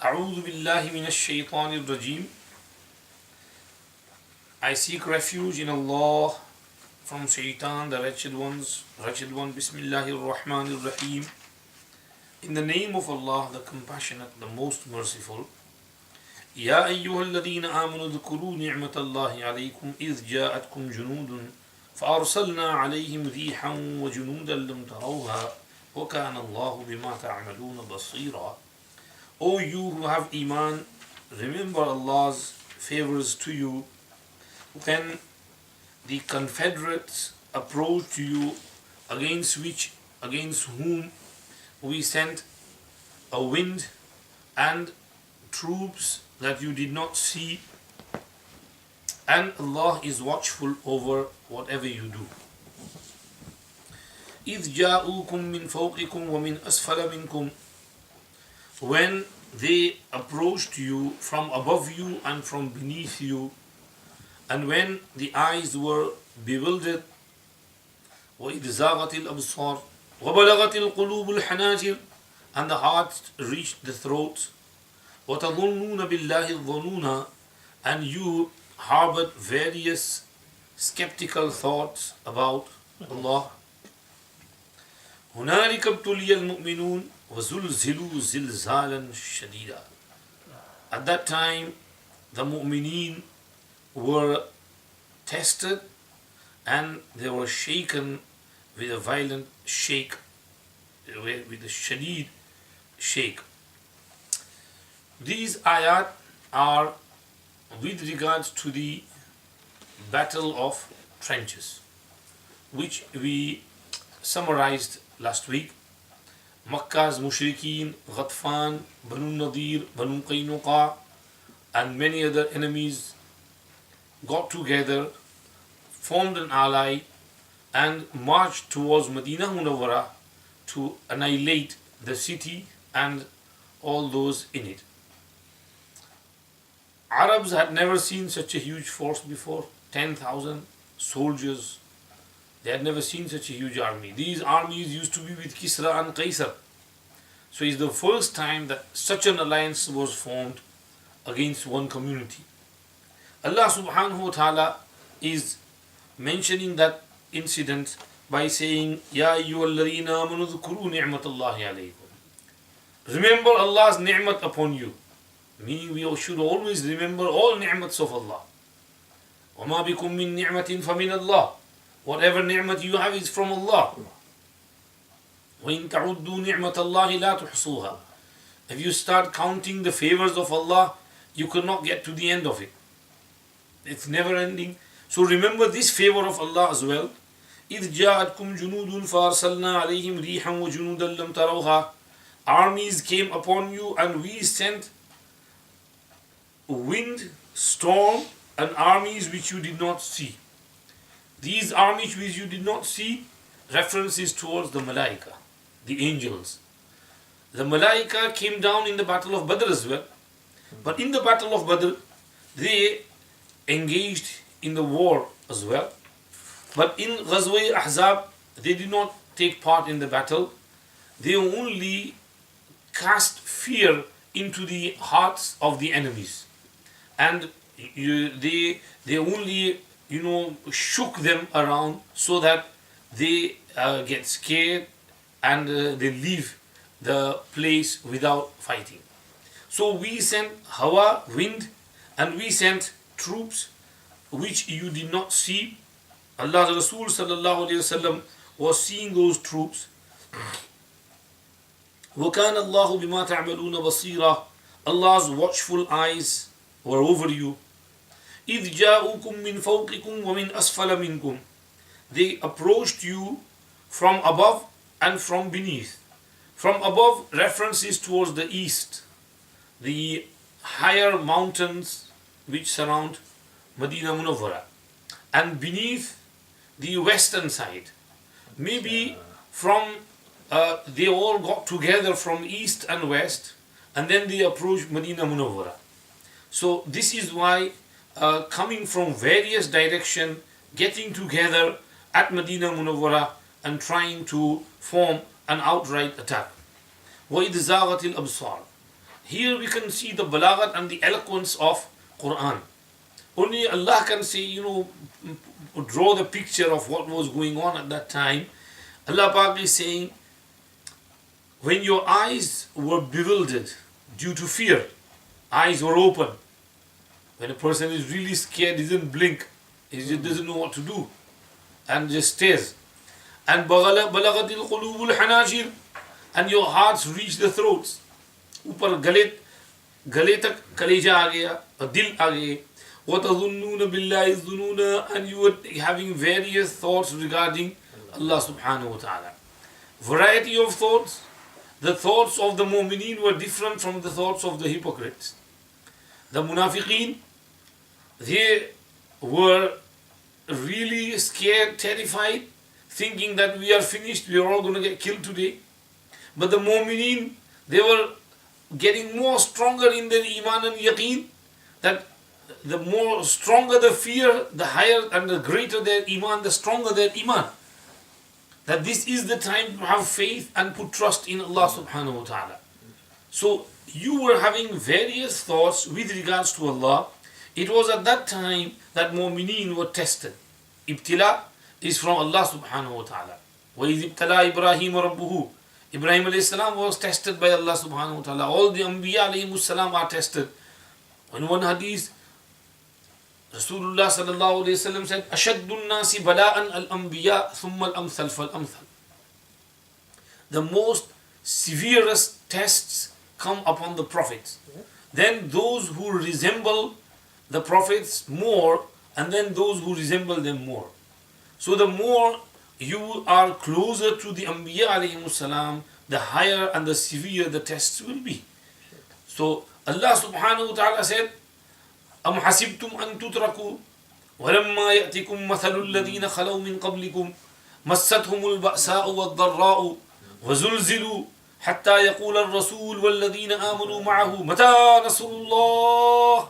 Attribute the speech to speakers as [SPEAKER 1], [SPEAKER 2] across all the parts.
[SPEAKER 1] أعوذ بالله من الشيطان الرجيم. I seek refuge in Allah from Shaitan, the wretched one. Bismillahir Rahmanir Rahim. In the name of Allah, the Compassionate, the Most Merciful. يا أيها الذين آمنوا اذكروا نعمة الله عليكم إذ جاءتكم جنود فأرسلنا عليهم ريحا وجنودا لم تروها وكان الله بما تعملون بصيرا. O you who have Iman, remember Allah's favors to you when the confederates approached you, against whom we sent a wind and troops that you did not see, and Allah is watchful over whatever you do. إِذْ جَاءُوكُم مِّن فَوْقِكُمْ وَمِنْ أَسْفَلَ مِنْكُمْ, when they approached you from above you and from beneath you, and when the eyes were bewildered, وَإِذْ زَاغَتِ الْأَبْصَارُ وَبَلَغَتِ الْقُلُوبُ الْحَنَاجِرَ, and the hearts reached the throat, وَتَظُنُّونَ بِاللَّهِ الظُّنُونَ, and you harbored various skeptical thoughts about Allah. هُنَالِكَ ابْتُلِيَ الْمُؤْمِنُونَ وَزُلْزِلُوا زِلْزَالًا شَدِيدًا. At that time, the mu'mineen were tested and they were shaken with a violent shake, with a shadid shake. These ayat are with regards to the Battle of Trenches, which we summarized last week. Makkah's Mushrikeen, Ghatfan, Banu Nadir, Banu Qaynuqa, and many other enemies got together, formed an ally, and marched towards Medina Munawwara to annihilate the city and all those in it. Arabs had never seen such a huge force before, 10,000 soldiers. They had never seen such a huge army. These armies used to be with Kisra and Qaisar. So it's the first time that such an alliance was formed against one community. Allah subhanahu wa ta'ala is mentioning that incident by saying, Ya ayyuhalladhina amanu dhkuru ni'matallahi alaykum. Remember Allah's ni'mat upon you. Meaning we should always remember all ni'mats of Allah. وَمَا بِكُم مِّن نِعْمَةٍ فَمِنَ اللَّهِ. Whatever ni'mat you have is from Allah. وَإِن تَعُدُّوا نِعْمَةَ اللَّهِ لَا تُحْصُوهَا. If you start counting the favors of Allah, you cannot get to the end of it. It's never ending. So remember this favor of Allah as well. إِذْ جَاءَتْكُمْ جُنُودٌ فَأَرْسَلْنَا عَلَيْهِمْ رِيحًا وَجُنُودًا لَمْ تَرَوْهَا. Armies came upon you and we sent wind, storm, and armies which you did not see. These armies which you did not see, references towards the Malaika, the angels. The Malaika came down in the battle of Badr as well. But in the battle of Badr, they engaged in the war as well. But in Ghazwa Ahzab, they did not take part in the battle. They only cast fear into the hearts of the enemies. And they only, shook them around so that they get scared and they leave the place without fighting. So we sent hawa, wind, and we sent troops which you did not see. Allah's Rasul sallallahu alayhi wasallam was seeing those troops. وَكَانَ اللَّهُ بِمَا تَعْمَلُونَ بَصِيرًا. Allah's watchful eyes were over you. إِذْ جَاءُوكُم مِّن فَوْقِكُمْ وَمِنْ أَسْفَلَ مِنْكُمْ. They approached you from above and from beneath. From above, references towards the east, the higher mountains which surround Medina Munawwara, and beneath, the western side. Maybe from they all got together from east and west, and then they approached Medina Munawwara. So this is why coming from various directions, getting together at Medina Munawwara and trying to form an outright attack. وَإِذْ زَاغَتِ الْأَبْصَارُ. here we can see the balaghat and the eloquence of Quran. Only Allah can say, draw the picture of what was going on at that time. Allah Pak is saying, when your eyes were bewildered due to fear, eyes were open. When a person is really scared, he doesn't blink, he just doesn't know what to do and just stares. And balaghatil qulubul hanajir, and your hearts reach the throats. ऊपर गले तक कलेजा आ गया और दिल आ गए. وَتَظُنُّونَ بِاللَّهِ الظُّنُونَ, and you were having various thoughts regarding Allah subhanahu wa ta'ala. Variety of thoughts. The thoughts of the mu'mineen were different from the thoughts of the hypocrites. The munafiqeen, they were really scared, terrified, thinking that we are finished, we are all going to get killed today. But the mu'mineen, they were getting more stronger in their iman and yaqeen, that the more stronger the fear, the higher and the greater their iman, the stronger their iman. That this is the time to have faith and put trust in Allah subhanahu wa ta'ala. So you were having various thoughts with regards to Allah. It was at that time that mu'mineen were tested. Ibtila is from Allah subhanahu wa ta'ala. وَإِذِ ابْتَلَى إِبْرَاهِيمَ رَبُّهُ, Ibrahim alayhi salam was tested by Allah subhanahu wa ta'ala. All the Anbiya alayhi salam are tested. In one hadith, Rasulullah sallallahu alayhi wasallam said, أَشَدُّ النَّاسِ بَلَاءً الْأَنْبِيَاء ثُمَّ الْأَمْثَلْ فَالْأَمْثَلْ. The most severest tests come upon the prophets. Then those who resemble the prophets more, and then those who resemble them more. So the more you are closer to the Anbiya alayhi salam, the higher and the severe the tests will be. So Allah subhanahu wa ta'ala said, أَمْ حَسِبْتُمْ أَن تُتْرَكُوا وَلَمَّا يَأْتِكُمْ مَثَلُ الَّذِينَ خَلَوْا مِن قَبْلِكُمْ مَسَّتْهُمُ الْبَأْسَاءُ وَالضَّرَّاءُ وَزُلْزِلُوا حَتَّى يَقُولَ الرَّسُولُ وَالَّذِينَ آمَنُوا مَعَهُ مَتَى نَصْرُ اللَّهِ.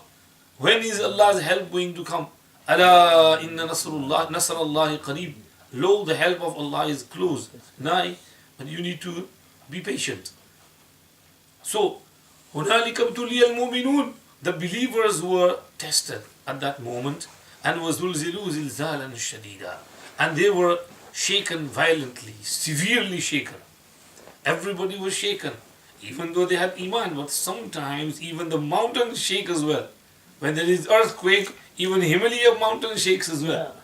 [SPEAKER 1] When is Allah's help going to come? أَلَا إِنَّ نَصْرَ اللَّهِ قَرِيبٌ. Lo, the help of Allah is close, nigh, but you need to be patient. So, هُنَالِكَ ابْتُلِيَ الْمُؤْمِنُونَ, the believers were tested at that moment, and وَزُلْزِلُوا زِلْزَالًا شَدِيدًا, and they were shaken violently, severely shaken. Everybody was shaken, even though they had iman, but sometimes even the mountains shake as well. When there is earthquake, even Himalaya mountain shakes as well.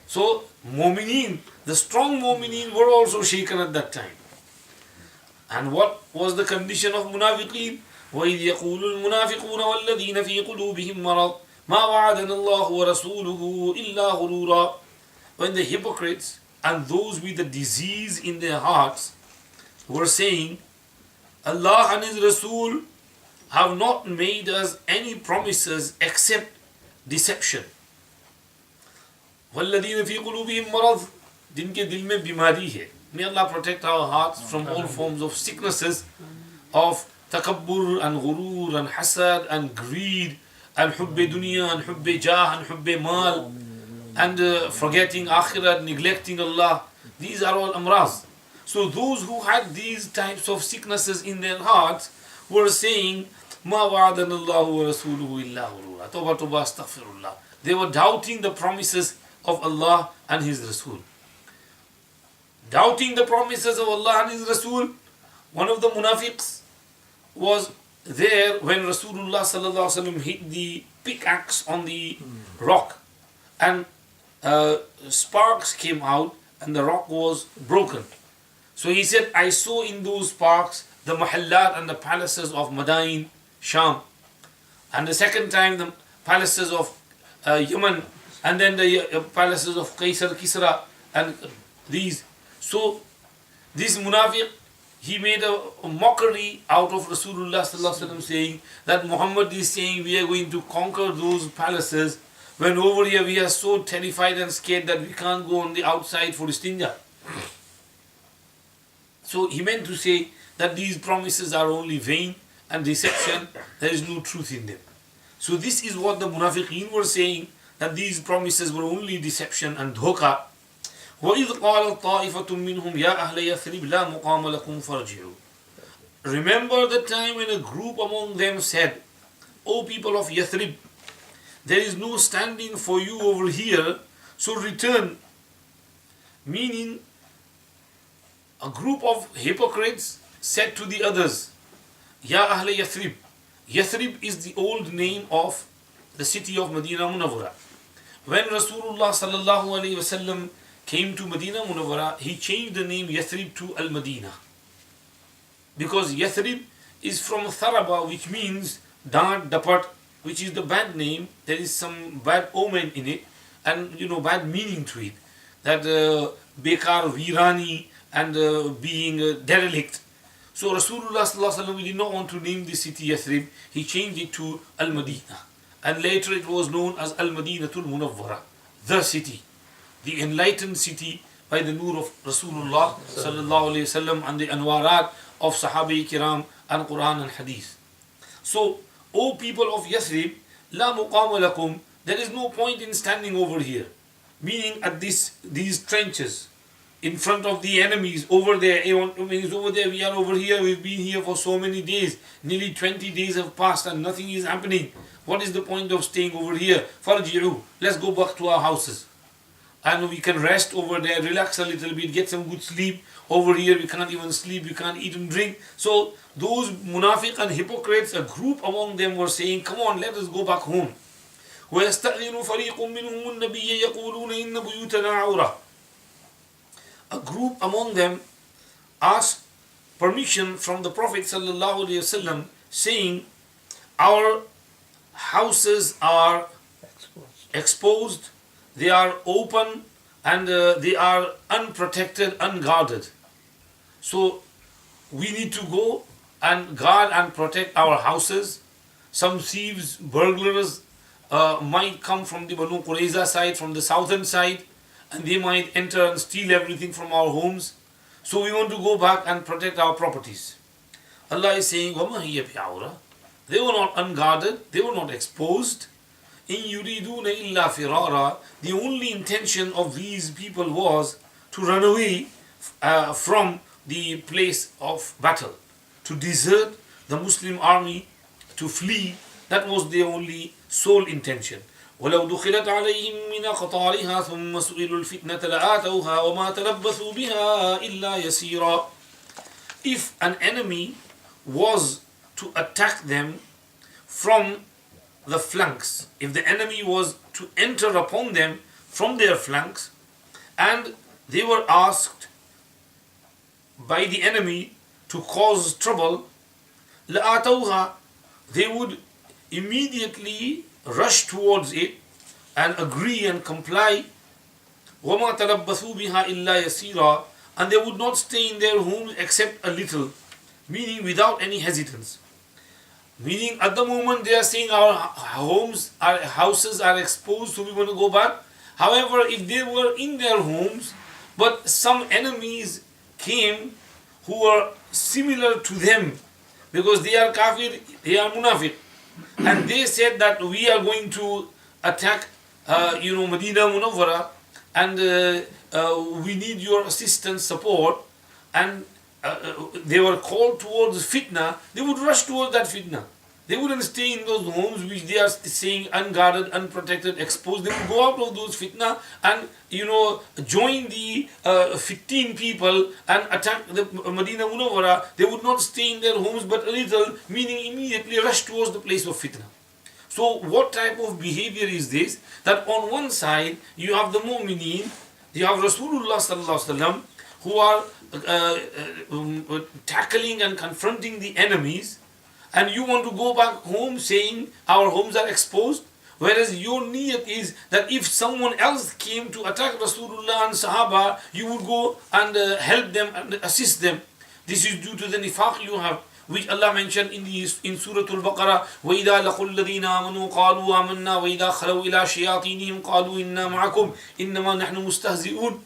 [SPEAKER 1] So, mu'mineen, the strong mu'mineen were also shaken at that time. And what was the condition of munafiqeen? وَإِذْ يَقُولُ الْمُنَافِقُونَ وَالَّذِينَ فِي قُلُوبِهِمْ مَرَضٌ مَا وَعَدَنَا اللَّهُ وَرَسُولُهُ إِلَّا غُرُورًا. When the hypocrites and those with the disease in their hearts were saying, Allah and His Rasul have not made us any promises except deception. وَالَّذِينَ فِي قُلُوبِهِمْ مَرَضٌ, जिनके दिल में बीमारी है. May Allah protect our hearts from all forms of sicknesses of takabbur and ghurur and hasad and greed and hubbe dunya and hubbe jah and hubbe mal and forgetting akhirah, neglecting Allah. These are all amraz. So those who had these types of sicknesses in their hearts were saying, Ma wa'adana Allahu wa rasuluhu illa ghurura. Tawbah tawbah astaghfirullah. They were doubting the promises of Allah and His Rasul. Doubting the promises of Allah and His Rasul. One of the munafiqs was there when Rasulullah sallallahu alaihi wasallam hit the pickaxe on the rock, and sparks came out and the rock was broken. So he said, I saw in those sparks the mahallat and the palaces of Madain, Sham, and the second time the palaces of Yemen, and then the palaces of Qaisar, Kisra, and these. So this munafiq, he made a mockery out of Rasulullah sallallahu alaihi wasallam, saying that Muhammad is saying we are going to conquer those palaces, when over here we are so terrified and scared that we can't go on the outside for istinja. So he meant to say that these promises are only vain and deception, there is no truth in them. So this is what the munafiqeen were saying, that these promises were only deception and dhoka. وَإِذْ قَالَ طَائِفَةٌ مِّنْهُمْ يَا أَهْلَ يَثْرِبْ لَا مُقَامَ لَكُمْ فَارْجِعُوا. remember the time when a group among them said, O people of Yathrib, there is no standing for you over here, so return. Meaning, a group of hypocrites said to the others, Ya Ahle Yathrib. Yathrib is the old name of the city of Medina Munawwara. When Rasulullah sallallahu alaihi wasallam came to Medina Munawwara, he changed the name Yathrib to Al-Madinah. Because Yathrib is from Tharaba, which means Dant, Dapat, which is the bad name. There is some bad omen in it and bad meaning to it. That Bekar, Virani and being derelict. So Rasulullah sallallahu alaihi wasallam did not want to name the city Yathrib. He changed it to Al-Madinah. And later it was known as Al-Madinatul Munawwara, the city, the enlightened city by the nur of Rasulullah sallallahu alaihi wasallam and the anwarat of Sahabi Kiram and Quran and Hadith. So, O people of Yathrib, la muqama lakum, there is no point in standing over here. Meaning at these trenches, in front of the enemies, over there, over there, we are over here, we've been here for so many days, nearly 20 days have passed and nothing is happening. What is the point of staying over here? Farji'u, let's go back to our houses. And we can rest over there, relax a little bit, get some good sleep. Over here we can't even sleep, we can't eat and drink. So those munafiq and hypocrites, a group among them were saying, come on, let us go back home. وَيَسْتَأْذِنُ فَرِيقٌ مِّنْهُمُ النَّبِيَّ يَقُولُونَ إِنَّ بُيُوتَنَا عَوْرَةٌ. A group among them asked permission from the Prophet ﷺ, saying, our houses are exposed, they are open, and they are unprotected, unguarded. So we need to go and guard and protect our houses. Some thieves, burglars might come from the Banu Qurayza side, from the southern side, and they might enter and steal everything from our homes. So we want to go back and protect our properties. Allah is saying, وَمَا هِيَ بِعَوْرَةٍ. They were not unguarded, they were not exposed. إِن يُرِيدُونَ إِلَّا فِرَارًا. The only intention of these people was to run away from the place of battle, to desert the Muslim army, to flee. That was their only sole intention. وَلَوْ دُخِلَتْ عَلَيْهِمْ مِنْ أَقْطَارِهَا ثُمَّ سُئِلُوا الْفِتْنَةَ لَآتَوْهَا وَمَا تَلَبَّثُوا بِهَا إِلَّا يَسِيرًا. If an enemy was to attack them from the flanks, if the enemy was to enter upon them from their flanks, and they were asked by the enemy to cause trouble, لَآتَوْهَا, they would immediately rush towards it and agree and comply. وَمَا تَلَبَّثُوا بِهَا إِلَّا يَسِيرًا. And they would not stay in their homes except a little, meaning without any hesitance. Meaning at the moment they are saying our homes, our houses are exposed, so we want to go back. However, if they were in their homes, but some enemies came who were similar to them, because they are kafir, they are munafiq, and they said that we are going to attack Medina Munawwara, and we need your assistance, support, and they were called towards fitna, they would rush towards that fitna. They wouldn't stay in those homes which they are saying unguarded, unprotected, exposed. They would go out of those fitna and join the 15 people and attack the Medina Munawwara. They would not stay in their homes but a little, meaning immediately rush towards the place of fitna. So what type of behavior is this? That on one side you have the mu'mineen, you have Rasulullah sallallahu alaihi wasallam, who are tackling and confronting the enemies, and you want to go back home saying our homes are exposed, whereas your niyat is that if someone else came to attack Rasulullah and Sahaba, you would go and help them and assist them. This is due to the nifaq you have, which Allah mentioned in Surah Al-Baqarah, وَإِذَا لَقُوا الَّذِينَ آمَنُوا قَالُوا آمَنَّا وَإِذَا خَلَوْا إِلَى شَيَاطِينِهِمْ قَالُوا إِنَّا مَعَكُمْ إِنَّمَا نَحْنُ مُسْتَهْزِئُونَ.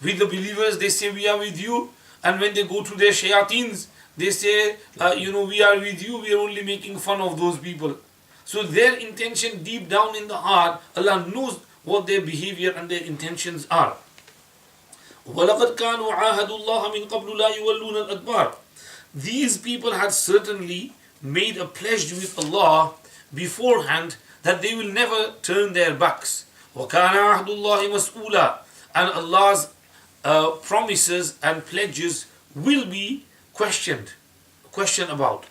[SPEAKER 1] With the believers, they say we are with you, and when they go to their shayateens, they say, we are with you, we are only making fun of those people. So their intention deep down in the heart, Allah knows what their behavior and their intentions are. وَلَقَدْ كَانُوا عَاهَدُوا اللَّهَ مِنْ قَبْلُ لَا يُوَلُّونَ الْأَدْبَارِ. these people had certainly made a pledge with Allah beforehand that they will never turn their backs. وَكَانَ عَهْدُ اللَّهِ مَسْئُولًا, and Allah's promises and pledges will be questioned about.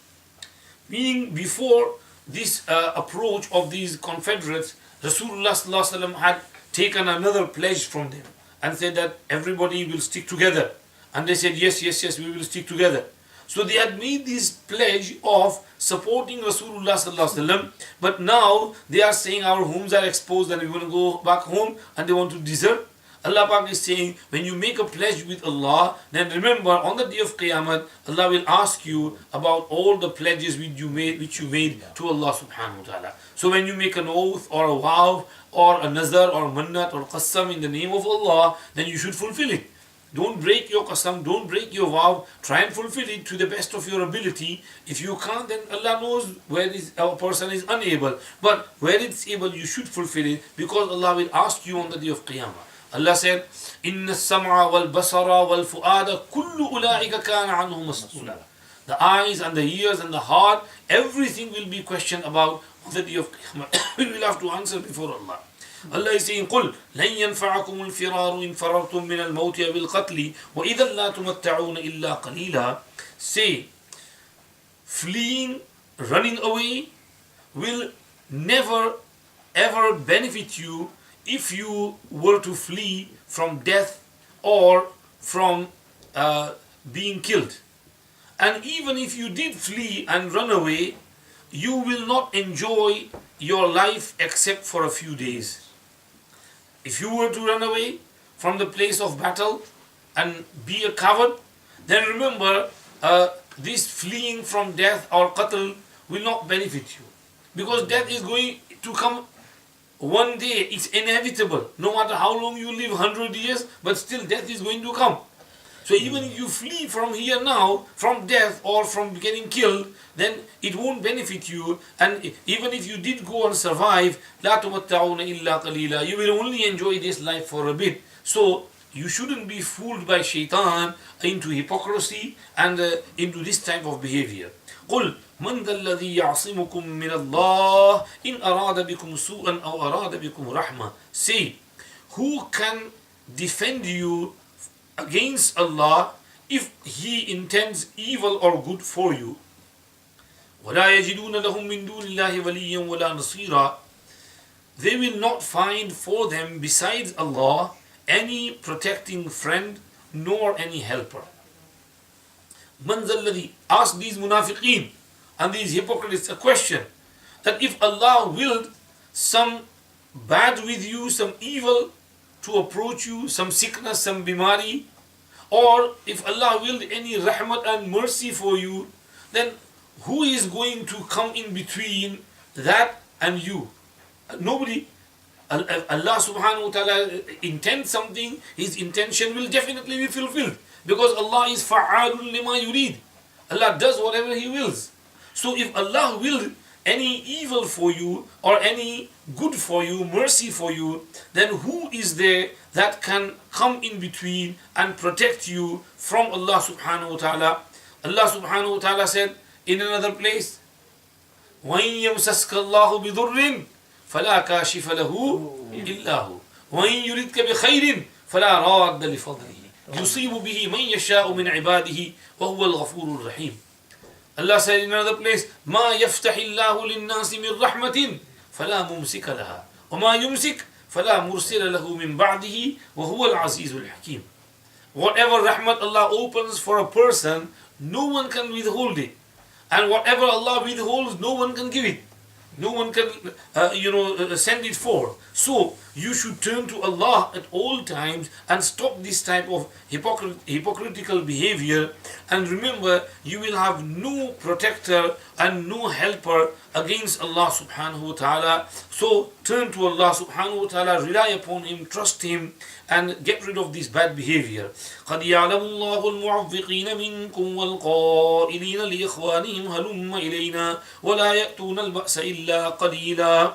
[SPEAKER 1] Meaning, before this approach of these confederates, Rasulullah ﷺ had taken another pledge from them and said that everybody will stick together. And they said, yes, we will stick together. So they had made this pledge of supporting Rasulullah ﷺ, but now they are saying our homes are exposed and we want to go back home and they want to desert. Allah Pak is saying, when you make a pledge with Allah, then remember on the day of Qiyamah, Allah will ask you about all the pledges which you made to Allah subhanahu wa ta'ala. So when you make an oath or a vow or a nazar or mannat or qasam in the name of Allah, then you should fulfill it. Don't break your qasam, don't break your vow, try and fulfill it to the best of your ability. If you can't, then Allah knows where a person is unable. But where it's able, you should fulfill it, because Allah will ask you on the day of Qiyamah. Allah said, إِنَّ السَّمْعَ وَالْبَصَرَ وَالْفُؤَادَ كُلُّ أُولَٰئِكَ كَانَ عَنْهُ مَسْئُولًا. The eyes and the ears and the heart, everything will be questioned about on the day of Qiyamah. We will have to answer before Allah. Allah is saying, قُلْ لَنْ يَنْفَعَكُمُ الْفِرَارُ إِنْ فَرَرْتُم مِّنَ الْمَوْتِ وَالْقَتْلِ وَإِذًا لَا تُمَتَّعُونَ إِلَّا قَلِيلًا. Say, fleeing, running away will never ever benefit you if you were to flee from death or from being killed. And even if you did flee and run away, you will not enjoy your life except for a few days. If you were to run away from the place of battle and be a coward, then remember this fleeing from death or qatl will not benefit you, because death is going to come one day. It's inevitable. No matter how long you live, 100 years, but still death is going to come. So even if you flee from here now, from death or from getting killed, then it won't benefit you. And even if you did go and survive, لا تمتعون إلا قليلا, you will only enjoy this life for a bit. So you shouldn't be fooled by shaitan into hypocrisy and into this type of behavior. قل من ذا الذي يعصمكم من الله إن أراد بكم سوءا أو أراد بكم رحمة. Say, who can defend you against Allah if He intends evil or good for you? ولا يجدون لهم من دون الله وليا ولا نصيرا. They will not find for them besides Allah any protecting friend nor any helper. من ذا الذي, ask these munafiqeen and these hypocrites a question, that if Allah willed some bad with you, some evil to approach you, some sickness, some bimari, or if Allah willed any rahmat and mercy for you, then who is going to come in between that and you? Nobody. Allah subhanahu wa ta'ala intends something, His intention will definitely be fulfilled, because Allah is fa'alun lima yurid. Allah does whatever He wills. So if Allah willed any evil for you or any good for you, mercy for you, then who is there that can come in between and protect you from Allah subhanahu wa ta'ala? Allah subhanahu wa ta'ala said in another place, وَإِن يَمْسَسْكَ اللَّهُ بِضُرٍّ فَلَا كَاشِفَ لَهُ إِلَّا هُ وَإِن يُرِدْكَ بِخَيْرٍ فَلَا رَادَّ لِفَضْلِهِ يُصِيبُ بِهِ مَن يَشَاءُ مِنْ عِبَادِهِ وَهُوَ الْغَفُورُ الرَّحِيمُ. Allah said in another place, مَا يَفْتَحِ اللَّهُ لِلنَّاسِ مِنْ رَحْمَةٍ فَلَا مُمْسِكَ لَهَا وَمَا يُمْسِكْ فَلَا مُرْسِلَ لَهُ مِنْ بَعْدِهِ وَهُوَ الْعَزِيزُ الْحَكِيمُ. Whatever rahmat Allah opens for a person, no one can withhold it. And whatever Allah withholds, no one can give it. No one can, send it forth. So you should turn to Allah at all times and stop this type of hypocritical behavior. And remember, you will have no protector and no helper against Allah subhanahu wa ta'ala. So turn to Allah subhanahu wa ta'ala, rely upon Him, trust Him, and get rid of this bad behavior. قَدْ يَعْلَمُ اللَّهُ الْمُعَوِّقِينَ مِنْكُمْ وَالْقَائِلِينَ لِإِخْوَانِهِمْ هَلُمَّ إِلَيْنَا وَلَا يَأْتُونَ الْبَأْسَ إِلَّا قَلِيلًا.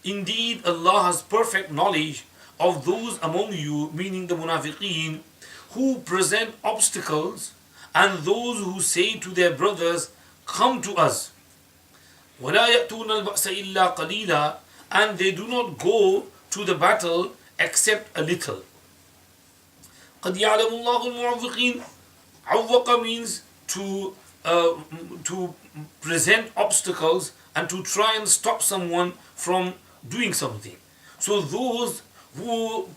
[SPEAKER 1] Indeed, Allah has perfect knowledge of those among you, meaning the munafiqeen, who present obstacles and those who say to their brothers, come to us. وَلَا يَأْتُونَ الْبَأْسَ إِلَّا قَلِيلًا, and they do not go to the battle except a little. قَدْ يَعْلَمُ اللَّهُ الْمُعَوِّقِينَ. عَوَّقَ means to present obstacles and to try and stop someone from doing something. So those who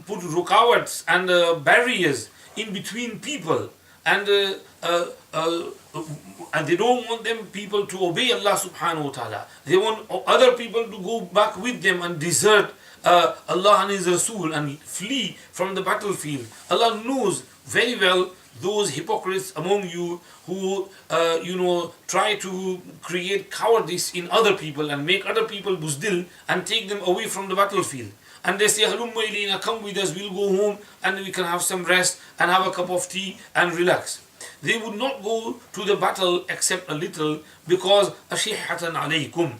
[SPEAKER 1] put rukawats and barriers in between people, and they don't want them people to obey Allah subhanahu wa ta'ala. They want other people to go back with them and desert Allah and His Rasul and flee from the battlefield. Allah knows very well those hypocrites among you who try to create cowardice in other people and make other people buzdil and take them away from the battlefield. And they say, Halumma ilayna, come with us, we'll go home and we can have some rest and have a cup of tea and relax. They would not go to the battle except a little, because ashihatan alaykum.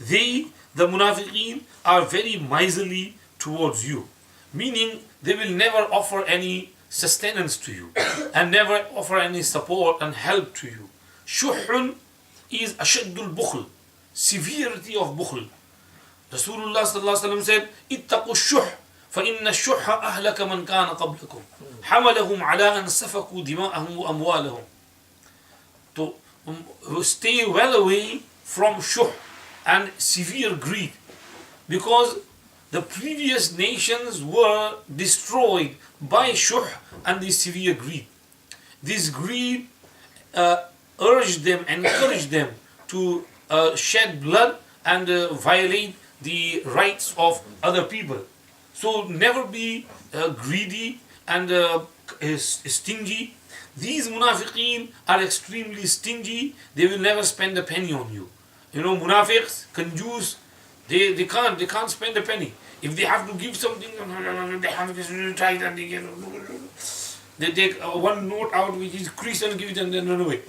[SPEAKER 1] They, the munafiqeen, are very miserly towards you. Meaning, they will never offer any sustenance to you and never offer any support and help to you. Shuhun is ashaddul bukhl, severity of bukhl. Rasulullah sallallahu alaihi wasallam said, "Ittaqu shuh, فإن الشح أهلك من كان قبلكم حملهم على أن سفكوا دماءهم وأموالهم." To stay well away from shuh and severe greed, because the previous nations were destroyed by shuh and this severe greed. This greed urged them, encouraged them to shed blood and violate the rights of other people. So never be greedy and stingy. These munafiqeen are extremely stingy. They will never spend a penny on you. You know, munafiqs, kanjus, they can't spend a penny. If they have to give something, they have to try and they take one note out which is creased and give it and then run away.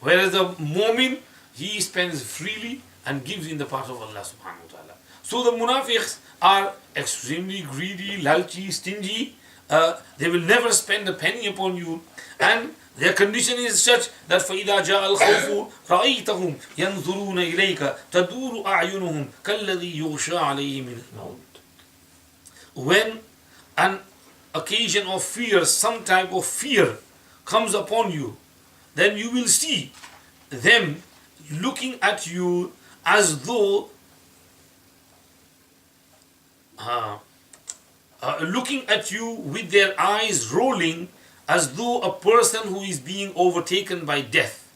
[SPEAKER 1] Whereas the mu'min, he spends freely and gives in the path of Allah subhanahu wa ta'ala. So the munafiqs are extremely greedy, lalchi, stingy. They will never spend a penny upon you, and their condition is such that فَإِذَا جَاءَ الْخَوْفُ رَأَيْتَهُمْ يَنْظُرُونَ إِلَيْكَ تَدُورُ أَعْيُنُهُمْ كَالَّذِي يُغْشَى عَلَيْهِ مِنَ الْمَوْتِ. When an occasion of fear, some type of fear comes upon you, then you will see them looking at you as though looking at you with their eyes rolling, as though a person who is being overtaken by death.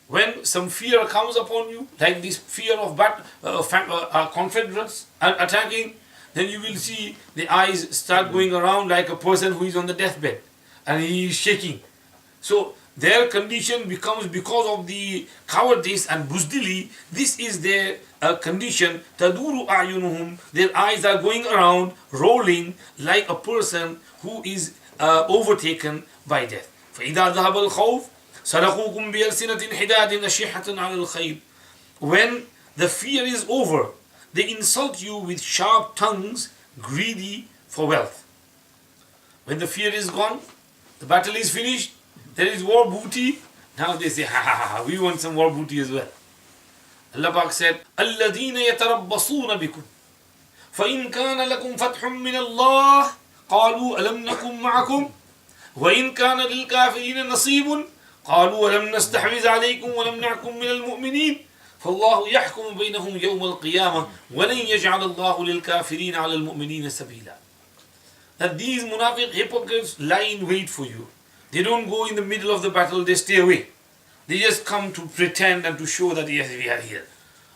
[SPEAKER 1] When some fear comes upon you, like this fear of confederates attacking, then you will see the eyes start going around like a person who is on the deathbed and he is shaking. So their condition becomes, because of the cowardice and buzdili, this is their condition. Taduru a'yunuhum, their eyes are going around, rolling like a person who is overtaken by death. فَإِذَا ذَهَبَ الْخَوْفُ سَلَقُوكُمْ بِأَلْسِنَةٍ حِدَادٍ أَشِحَّةٍ عَلَى الْخَيْرِ. When the fear is over, they insult you with sharp tongues, greedy for wealth. When the fear is gone, the battle is finished, there is war booty. Now they say, ha ha ha, we want some war booty as well. Allah Pak said, الَّذِينَ يَتَرَبَّصُونَ بِكُمْ فَإِنْ كَانَ لَكُمْ فَتْحٌ مِّنَ اللَّهِ قَالُوا أَلَمْ نَكُمْ مَعَكُمْ وَإِنْ كَانَ لِلْكَافِرِينَ نَصِيبٌ قَالُوا أَلَمْ نَسْتَحْوِذْ عَلَيْكُمْ وَنَمْنَعْكُمْ مِنَ الْمُؤْمِنِينَ فَاللَّهُ يَحْكُمُ بَيْنَهُمْ يَوْمَ الْقِيَامَةِ وَلَنْ يَجْعَلَ اللَّهُ لِلْكَافِرِينَ عَلَى الْمُؤْمِنِينَ سَبِيلًا. That these munafiq hypocrites lie in wait for you. They don't go in the middle of the battle, they stay away. They just come to pretend and to show that yes, we are here.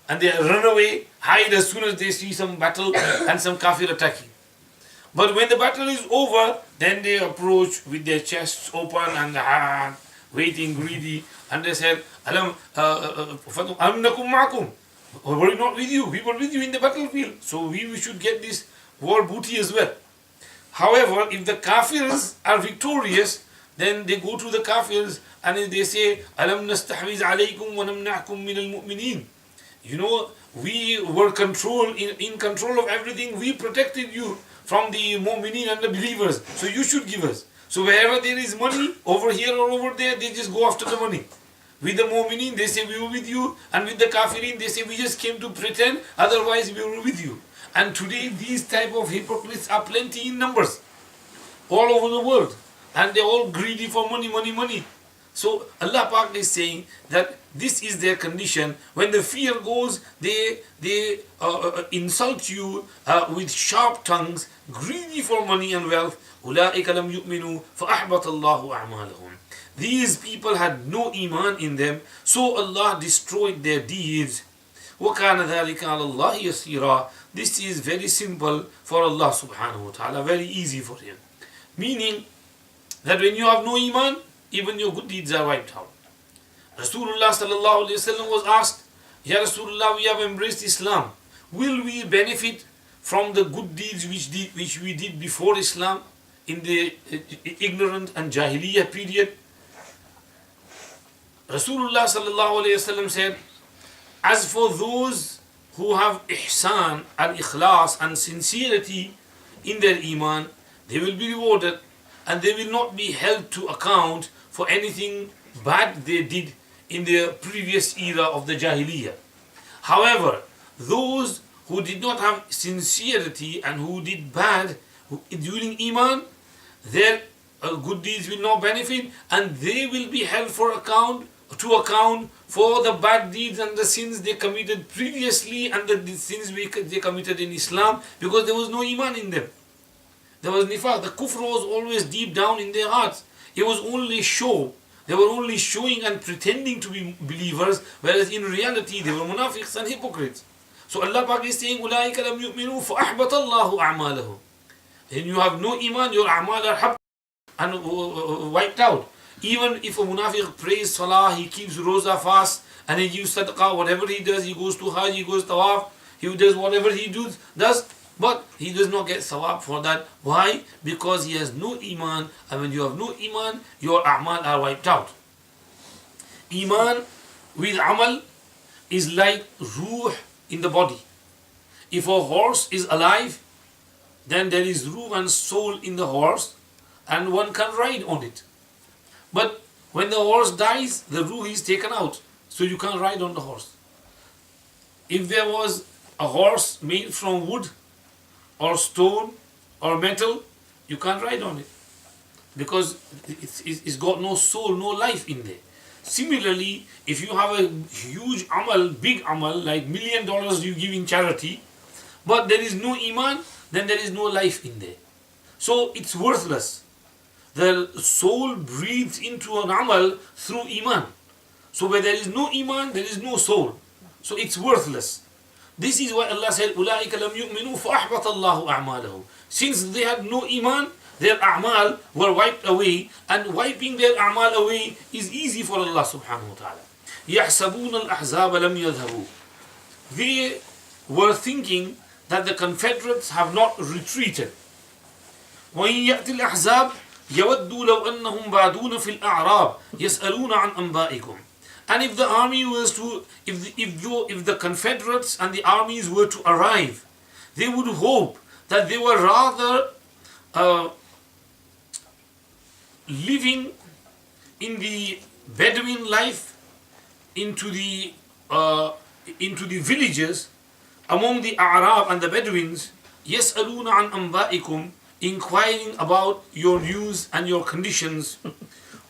[SPEAKER 1] And they run away, hide as soon as they see some battle and some kafir attacking. But when the battle is over, then they approach with their chests open and waiting, greedy. And they said, Alam nakum ma'akum. Were we not with you? We were with you in the battlefield. So we should get this war booty as well. However, if the kafirs are victorious, then they go to the kafirs and they say, Alam nastahwiz alaykum wa namna'kum min al-mu'minin. You know, we were in control of everything. We protected you from the mu'minin and the believers. So you should give us. So wherever there is money, over here or over there, they just go after the money. With the mu'mineen, they say we were with you, and with the kafirin, they say we just came to pretend, otherwise we were with you. And today these type of hypocrites are plenty in numbers, all over the world, and they're all greedy for money, money, money. So Allah Pak is saying that this is their condition. When the fear goes, they insult you with sharp tongues, greedy for money and wealth. أُولَٰئِكَ لَمْ يُؤْمِنُوا فَأَحْبَطَ اللَّهُ أَعْمَالَهُم. These people had no iman in them, so Allah destroyed their deeds. وَكَانَ ذَلِكَ عَلَى اللَّهِ يَسِيرًا. This is very simple for Allah subhanahu wa ta'ala, very easy for Him. Meaning that when you have no iman, even your good deeds are wiped out. Rasulullah sallallahu alayhi wa sallam was asked, Ya Rasulullah, we have embraced Islam. Will we benefit from the good deeds which we did before Islam in the ignorant and Jahiliyyah period? Rasulullah sallallahu alayhi wa sallam said, as for those who have ihsan and ikhlas and sincerity in their iman, they will be rewarded and they will not be held to account for anything bad they did in the previous era of the Jahiliyyah. However, those who did not have sincerity and who did bad during iman, their good deeds will not benefit, and they will be held to account for the bad deeds and the sins they committed previously and the sins they committed in Islam, because there was no iman in them. There was nifaq. The kufr was always deep down in their hearts. It was only show. They were only showing and pretending to be believers, whereas in reality they were munafiqs and hypocrites. So Allah Pak is saying, أُولَٰئِكَ لَمْ يُؤْمِنُوا فَأَحْبَطَ اللَّهُ أَعْمَالَهُم. And you have no iman, your a'mal are habt and wiped out. Even if a munafiq prays salah, he keeps roza fast, and he gives sadaqah, whatever he does, he goes to hajj, he goes tawaf, he does whatever he does, but he does not get sawab for that. Why? Because he has no iman, and when you have no iman, your a'mal are wiped out. Iman with amal is like ruh in the body. If a horse is alive, then there is ruh and soul in the horse, and one can ride on it. But when the horse dies, the ruh is taken out, so you can't ride on the horse. If there was a horse made from wood or stone or metal, you can't ride on it, because it's got no soul, no life in there. Similarly, if you have a huge amal, big amal, like $1 million you give in charity, but there is no iman, then there is no life in there. So it's worthless. The soul breathes into an amal through iman. So where there is no iman, there is no soul. So it's worthless. This is why Allah said, أُولَٰئِكَ لَمْ يُؤْمِنُوا فَأَحْبَطَ اللَّهُ أَعْمَالَهُم. Since they had no iman, their a'mal were wiped away, and wiping their a'mal away is easy for Allah subhanahu wa ta'ala. يَحْسَبُونَ الْأَحْزَابَ لَمْ يَذْهَبُوا. They were thinking that the Confederates have not retreated. وَإِنْ يَأْتِ الْأَحْزَابِ يَوَدُّوا لَوْ أَنَّهُمْ بَعْدُونَ فِي الْأَعْرَابِ يَسْأَلُونَ عَنْ أَنْبَائِكُمْ. And if the army was to, if the Confederates and the armies were to arrive, they would hope that they were rather living in the Bedouin life, into the villages among the Arab and the Bedouins, يَسْأَلُونَ عَنْ أَنْبَائِكُمْ, inquiring about your news and your conditions.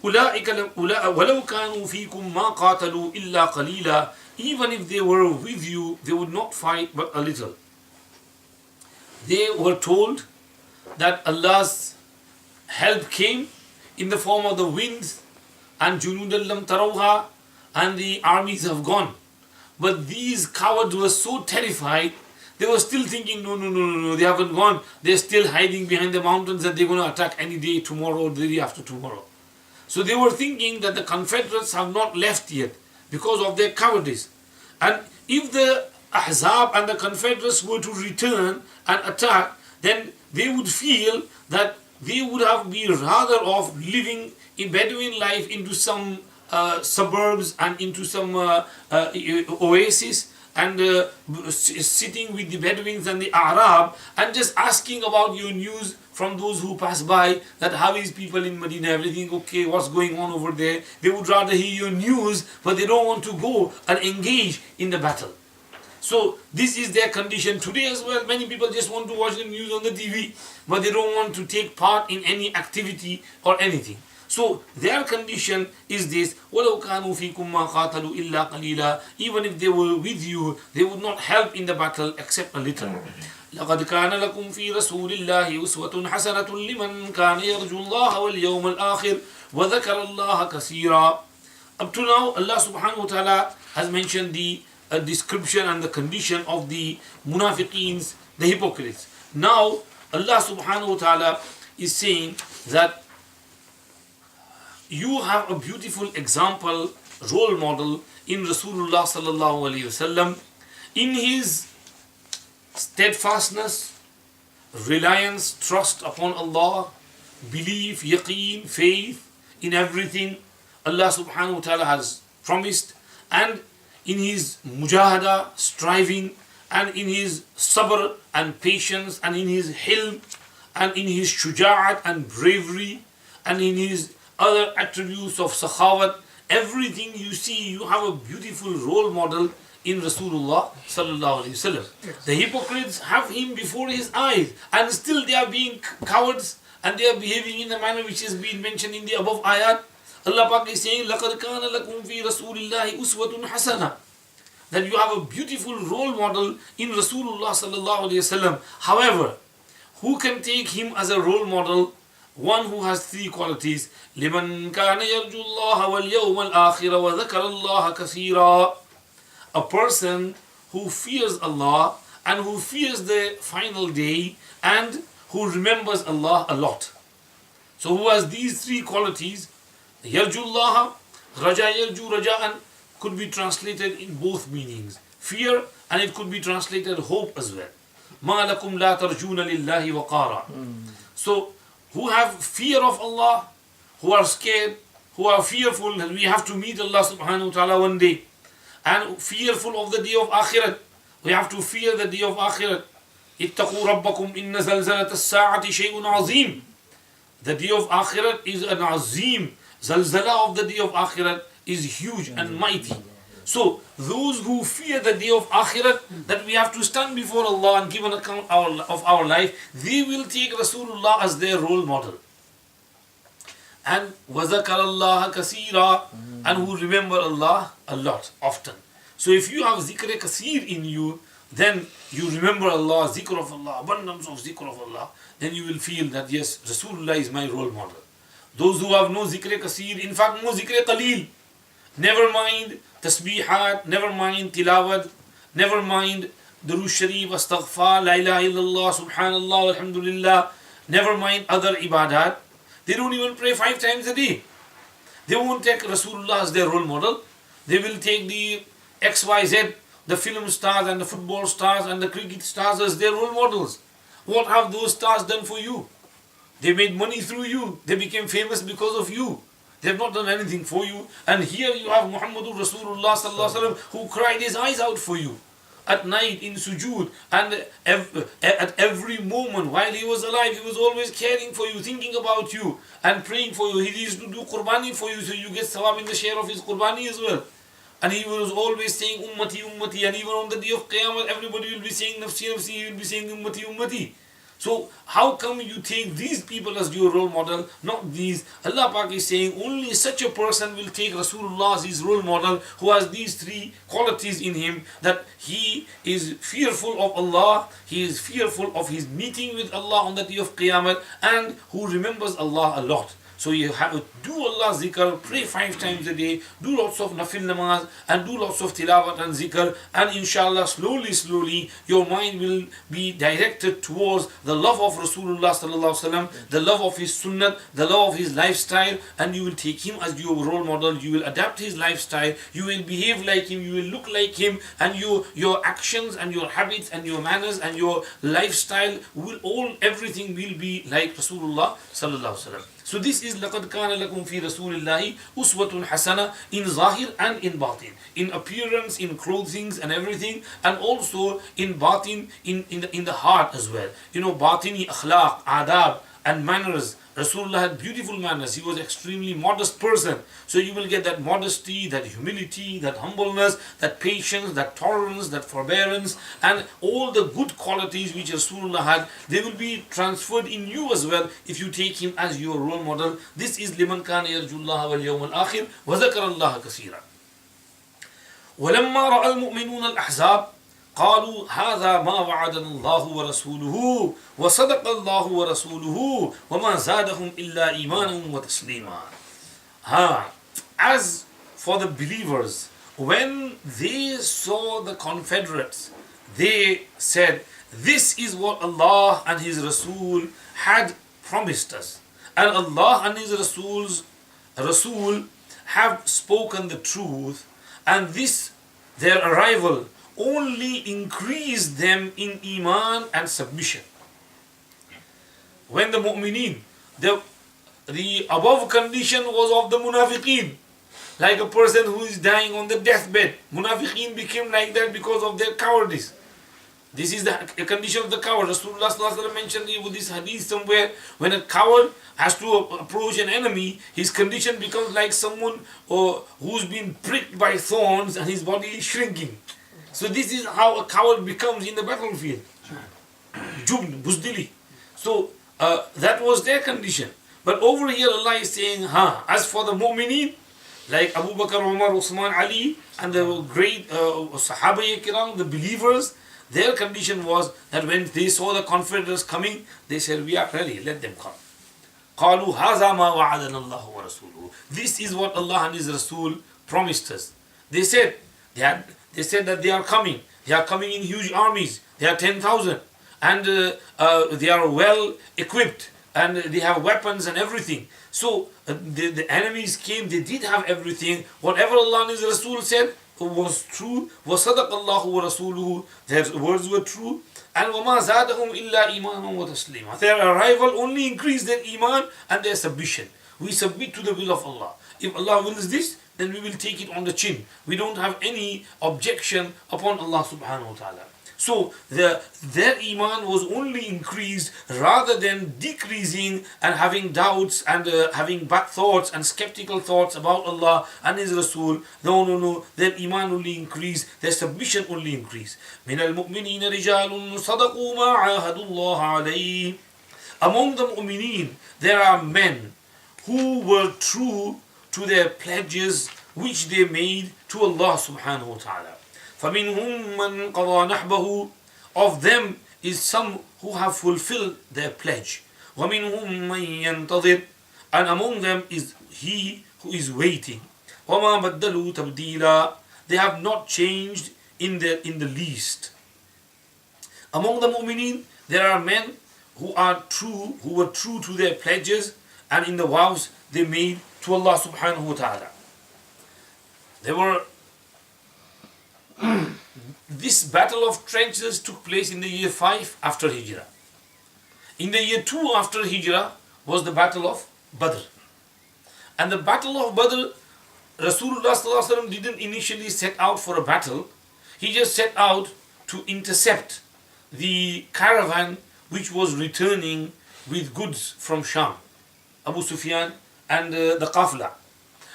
[SPEAKER 1] أُولَٰئِكَ وَلَوْ كَانُوا فِيكُمْ مَا قَاتَلُوا إِلَّا قَلِيلًا. Even if they were with you, they would not fight but a little. They were told that Allah's help came in the form of the winds and جُنُودًا لَمْ تَرَوْهَا, and the armies have gone. But these cowards were so terrified, they were still thinking, no, they haven't gone. They're still hiding behind the mountains, that they're going to attack any day, tomorrow or the day after tomorrow. So they were thinking that the Confederates have not left yet because of their cowardice. And if the Ahzab and the Confederates were to return and attack, then they would feel that they would have been rather off living in Bedouin life into some suburbs and into some oasis, and sitting with the Bedouins and the Arab and just asking about your news from those who pass by that how is people in Medina, everything okay, what's going on over there. They would rather hear your news, but they don't want to go and engage in the battle. So this is their condition today as well. Many people just want to watch the news on the TV, but they don't want to take part in any activity or anything. So their condition is this: وَلَوْ كَانُوا فِيكُمْ مَا قَاتَلُوا إِلَّا قَلِيلًا. Even if they were with you, they would not help in the battle except a little. لَقَدْ كَانَ لَكُمْ فِي رَسُولِ اللَّهِ أُسْوَةٌ حَسَنَةٌ لِمَنْ كَانَ يَرْجُو اللَّهَ وَالْيَوْمَ الْآخِرَ وَذَكَرَ اللَّهَ كَثِيرًا. Up to now, Allah subhanahu wa ta'ala has mentioned the description and the condition of the munafiqeens, the hypocrites. Now, Allah subhanahu wa ta'ala is saying that you have a beautiful example, role model in Rasulullah sallallahu alaihi wasallam, in his steadfastness, reliance, trust upon Allah, belief, yaqeen, faith in everything Allah subhanahu wa ta'ala has promised, and in his mujahada, striving, and in his sabr and patience, and in his hilm, and in his shuja'at and bravery, and in his other attributes of sakhawat. Everything you see, you have a beautiful role model in Rasulullah sallallahu alaihi wasallam. The hypocrites have him before his eyes, and still they are being cowards, and they are behaving in the manner which has been mentioned in the above ayat. Allah Pak is saying, لَقَدْ كَانَ لَكُمْ فِي رَسُولِ اللَّهِ أُسْوَةٌ حَسَنَةٌ. That you have a beautiful role model in Rasulullah sallallahu alaihi wasallam. However, who can take him as a role model? One who has three qualities. لِمَنْ كَانَ يَرْجُو اللَّهَ وَالْيَوْمَ الْآخِرَ وَذَكَرَ اللَّهَ كَثِيرًا. A person who fears Allah and who fears the final day and who remembers Allah a lot. So who has these three qualities? Yarjullah, Raja Yarju Raja'an could be translated in both meanings. Fear, and it could be translated hope as well. Ma lakum la tarjuna lillahi waqara. So who have fear of Allah, who are scared, who are fearful that we have to meet Allah subhanahu wa ta'ala one day, and fearful of the day of Akhirat. We have to fear the day of Akhirat. Ittaqu rabbakum inna zalzalat as-sa'ati shay'un azim. The day of Akhirat is an azim. Zalzala of the day of Akhirat is huge and mighty. So those who fear the day of Akhirat, that we have to stand before Allah and give an account of our life, they will take Rasulullah as their role model. And وَذَكَرَ اللَّهَ كَثِيرًا, and who remember Allah a lot, often. So if you have zikr kaseer in you, then you remember Allah, zikr of Allah, abundance of zikr of Allah, then you will feel that yes, Rasulullah is my role model. Those who have no zikr kaseer, in fact no zikr qaleel, never mind tasbihat, never mind tilawat, never mind durood sharif, astaghfar, la ilaha illallah, subhanallah, alhamdulillah, never mind other ibadat. They don't even pray 5 times a day. They won't take Rasulullah as their role model. They will take the XYZ, the film stars and the football stars and the cricket stars as their role models. What have those stars done for you? They made money through you. They became famous because of you. They have not done anything for you. And here you have Muhammadur Rasulullah sallallahu alaihi wasallam who cried his eyes out for you at night in sujood, and at every moment while he was alive, he was always caring for you, thinking about you and praying for you. He used to do qurbani for you, so you get sawab in the share of his qurbani as well. And he was always saying ummati ummati, and even on the day of Qiyamah everybody will be saying nafsi nafsi, he will be saying ummati ummati. So how come you take these people as your role model, not these? Allah Pak is saying only such a person will take Rasulullah as his role model, who has these three qualities in him, that he is fearful of Allah, he is fearful of his meeting with Allah on the day of Qiyamah, and who remembers Allah a lot. So you have to do Allah zikr, pray 5 times a day, do lots of nafil namaz, and do lots of tilawat and zikr, and inshallah slowly your mind will be directed towards the love of Rasulullah sallallahu alaihi wasallam, the love of his sunnah, the love of his lifestyle, and you will take him as your role model. You will adapt his lifestyle, you will behave like him, you will look like him, and your actions and your habits and your manners and your lifestyle will everything will be like Rasulullah sallallahu alaihi wasallam. So this is لَقَدْ كَانَ لَكُمْ فِي رَسُولِ اللَّهِ أُسْوَةٌ حَسَنَةٌ in zahir and in batin, in appearance, in clothing and everything, and also in batin, in the heart as well. You know, batini akhlaq, adab and manners. Rasulullah had beautiful manners. He was extremely modest person. So you will get that modesty, that humility, that humbleness, that patience, that tolerance, that forbearance, and all the good qualities which Rasulullah had, they will be transferred in you as well if you take him as your role model. This is liman kana yarjullaha wal yawm al-akhir wa dhakara Allah kaseera. ولما رأى المؤمنون الأحزاب قالوا هذا ما وعدنا الله ورسوله وصدق الله ورسوله وما زادهم إلا إيمانا وتسليما. As for the believers, when they saw the confederates, they said, this is what Allah and His Rasul had promised us. And Allah and His Rasul have spoken the truth, and this, their arrival, only increased them in iman and submission. When the mu'mineen, the above condition was of the munafiqeen, like a person who is dying on the deathbed. Munafiqeen became like that because of their cowardice. This is the condition of the coward. Rasulullah ﷺ mentioned this hadith somewhere. When a coward has to approach an enemy, his condition becomes like someone who's been pricked by thorns and his body is shrinking. So this is how a coward becomes in the battlefield. Jubn, buzdili. So that was their condition. But over here Allah is saying, as for the mu'mineen, like Abu Bakr, Umar, Usman, Ali, and the great Sahaba Kiram, the believers, their condition was that when they saw the confederates coming, they said, we are ready, let them come. قَالُوا هَذَا مَا وَعَدَنَا اللَّهُ وَرَسُولُهُ. This is what Allah and His Rasul promised us. They said that they are coming. They are coming in huge armies. They are 10,000. And they are well equipped. And they have weapons and everything. So the enemies came, they did have everything. Whatever Allah and His Rasul said was true. وَصَدَقَ اللَّهُ وَرَسُولُهُ. Their words were true. And وَمَا زَادَهُمْ إِلَّا إِيمَانًا وَتَسْلِيمًا. Their arrival only increased their iman and their submission. We submit to the will of Allah. If Allah wills this, then we will take it on the chin. We don't have any objection upon Allah subhanahu wa ta'ala. So their iman was only increased rather than decreasing and having doubts and having bad thoughts and skeptical thoughts about Allah and His Rasul. No. Their iman only increased, their submission only increased. مِنَ الْمُؤْمِنِينَ رِجَالٌ صَدَقُوا مَا عَاهَدُوا اللَّهَ عَلَيْهِ. Among the mu'mineen, there are men who were true to their pledges which they made to Allah subhanahu wa ta'ala. فَمِنْهُمْ مَنْ قَضَى نَحْبَهُ. Of them is some who have fulfilled their pledge. وَمِنْهُمْ مَنْ يَنْتَظِرُ. And among them is he who is waiting. وَمَا بَدَّلُوا تَبْدِيلًا. They have not changed in the least. Among the mu'mineen, there are men who were true to their pledges and in the vows they made to Allah subhanahu wa ta'ala. This battle of trenches took place in the year 5 after Hijrah. In the year 2 after Hijrah was the battle of Badr. And the battle of Badr, Rasulullah ﷺ didn't initially set out for a battle. He just set out to intercept the caravan which was returning with goods from Sham, Abu Sufyan and the Qafla.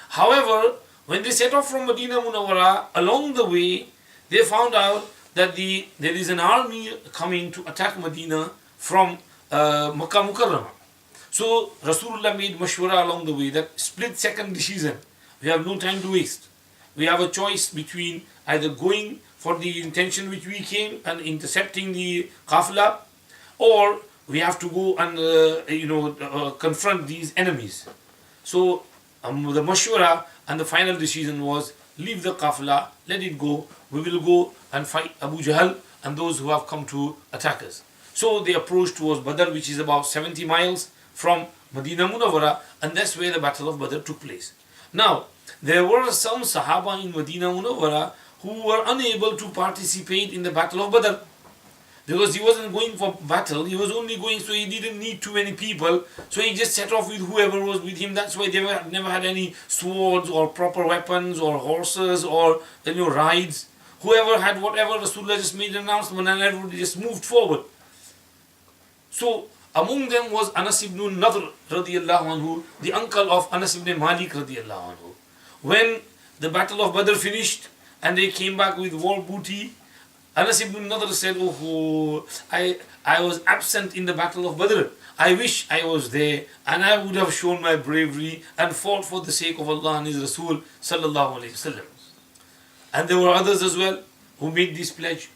[SPEAKER 1] However, when they set off from Medina Munawwara, along the way, they found out that there is an army coming to attack Medina from Makkah Mukarramah. So Rasulullah made mashwara along the way, that split second decision. We have no time to waste. We have a choice between either going for the intention which we came and intercepting the Qafla, or we have to go and confront these enemies. So the mashwara and the final decision was, leave the Qafla, let it go. We will go and fight Abu Jahl and those who have come to attack us. So they approached towards Badr, which is about 70 miles from Medina Munawwara, and that's where the Battle of Badr took place. Now, there were some Sahaba in Medina Munawwara who were unable to participate in the Battle of Badr. Because he wasn't going for battle, he was only going, so he didn't need too many people, so he just set off with whoever was with him. That's why they never had any swords or proper weapons or horses or rides. Whoever had whatever, Rasulullah just made an announcement and everybody just moved forward. So among them was Anas ibn Nadr radiallahu anhu, the uncle of Anas ibn Malik radiallahu anhu. When the battle of Badr finished and they came back with war booty, Anas ibn Nadr said, "Oh, I was absent in the battle of Badr. I wish I was there and I would have shown my bravery and fought for the sake of Allah and His Rasul sallallahu alayhi wasallam." And there were others as well who made this pledge.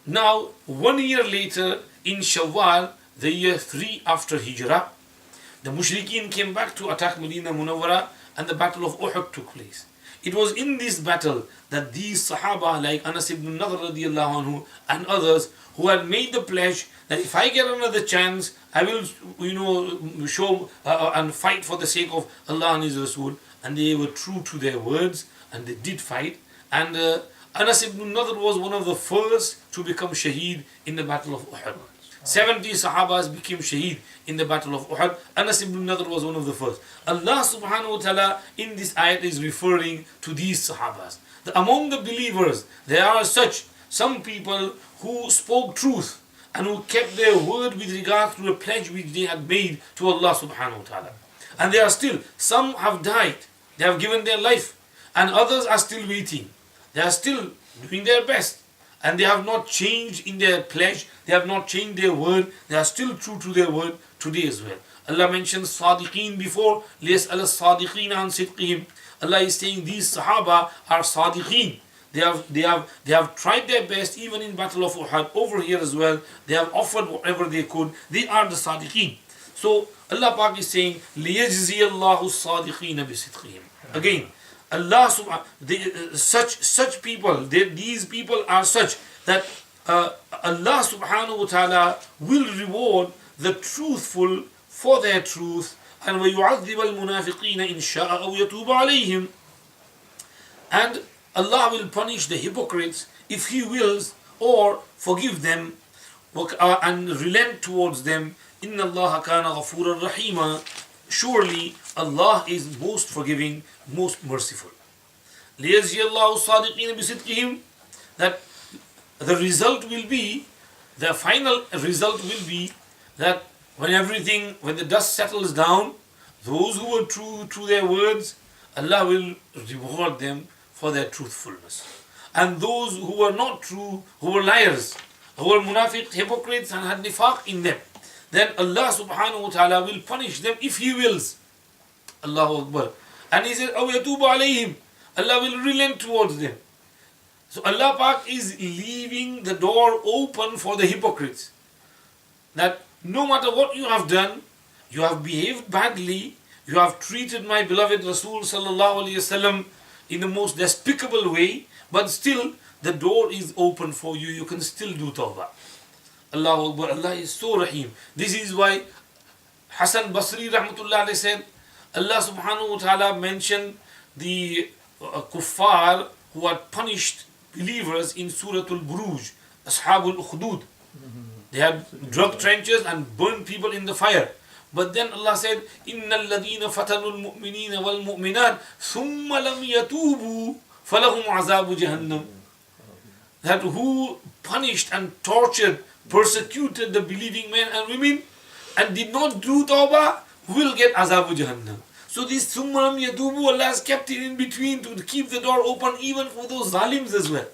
[SPEAKER 1] Now, 1 year later, in Shawwal, the year 3 after Hijrah, the Mushrikeen came back to attack Medina Munawwara and the battle of Uhud took place. It was in this battle that these Sahaba like Anas ibn Nadr radiallahu anhu and others who had made the pledge that if I get another chance, I will show and fight for the sake of Allah and His Rasul. And they were true to their words and they did fight. And Anas ibn Nadr was one of the first to become shaheed in the battle of Uhud. 70 Sahabas became shaheed in the battle of Uhud. Anas ibn Nadr was one of the first. Allah subhanahu wa ta'ala in this ayat is referring to these Sahabas. Among the believers, there are some people who spoke truth and who kept their word with regard to a pledge which they had made to Allah subhanahu wa ta'ala. And there are still, some have died, they have given their life, and others are still waiting. They are still doing their best. And they have not changed in their pledge. They have not changed their word. They are still true to their word today as well. Allah mentions Sadiqeen before. لِيَسْأَلَ الصَّادِقِينَ عَنْ صِدْقِهِمْ. Allah is saying these Sahaba are Sadiqeen. They have tried their best even in Battle of Uhud. Over here as well. They have offered whatever they could. They are the Sadiqeen. So Allah Pak is saying لِيَجْزِيَ اللَّهُ الصَّادِقِينَ بِصِدْقِهِمْ. Again, Allah such people, these people are such that Allah subhanahu wa ta'ala will reward the truthful for their truth, and وَيُعَذِّبَ الْمُنَافِقِينَ إِنْ شَاءَ أَوْ يَتُوبَ عَلَيْهِمْ. And Allah will punish the hypocrites if He wills, or forgive them and relent towards them. إِنَّ اللَّهَ كَانَ غَفُورًا رَحِيمًا. Surely Allah is most forgiving, most merciful. لِيَجْزِيَ اللَّهُ الصَّادِقِينَ بِصِدْقِهِمْ. That the result will be, the final result will be that when the dust settles down, those who were true to their words, Allah will reward them for their truthfulness. And those who were not true, who were liars, who were munafiq, hypocrites and had nifaq in them, then Allah subhanahu wa ta'ala will punish them if He wills. Allahu Akbar. And He says, أَوْ يَتُوبَ عَلَيْهِمْ. Allah will relent towards them. So Allah Pak is leaving the door open for the hypocrites. That no matter what you have done, you have behaved badly, you have treated my beloved Rasul sallallahu alayhi wasallam in the most despicable way, but still the door is open for you. You can still do tawbah. Allahu Akbar. Allah is so Rahim. This is why Hasan Basri rahmatullah alayhi said, Allah subhanahu wa ta'ala mentioned the kuffar who had punished believers in Surah Al-Buruj, Ashabul Ukhdud. They had dug trenches and burned people in the fire. But then Allah said, إِنَّ الَّذِينَ فَتَنُوا الْمُؤْمِنِينَ وَالْمُؤْمِنَاتِ ثُمَّ لَمْ يَتُوبُوا فَلَهُمْ عَذَابُ جَهَنَّمْ. That who punished and tortured, persecuted the believing men and women and did not do tawbah will get Azabu Jahannam. So this Summaram Yadubu, Allah has kept it in between to keep the door open even for those zalims as well.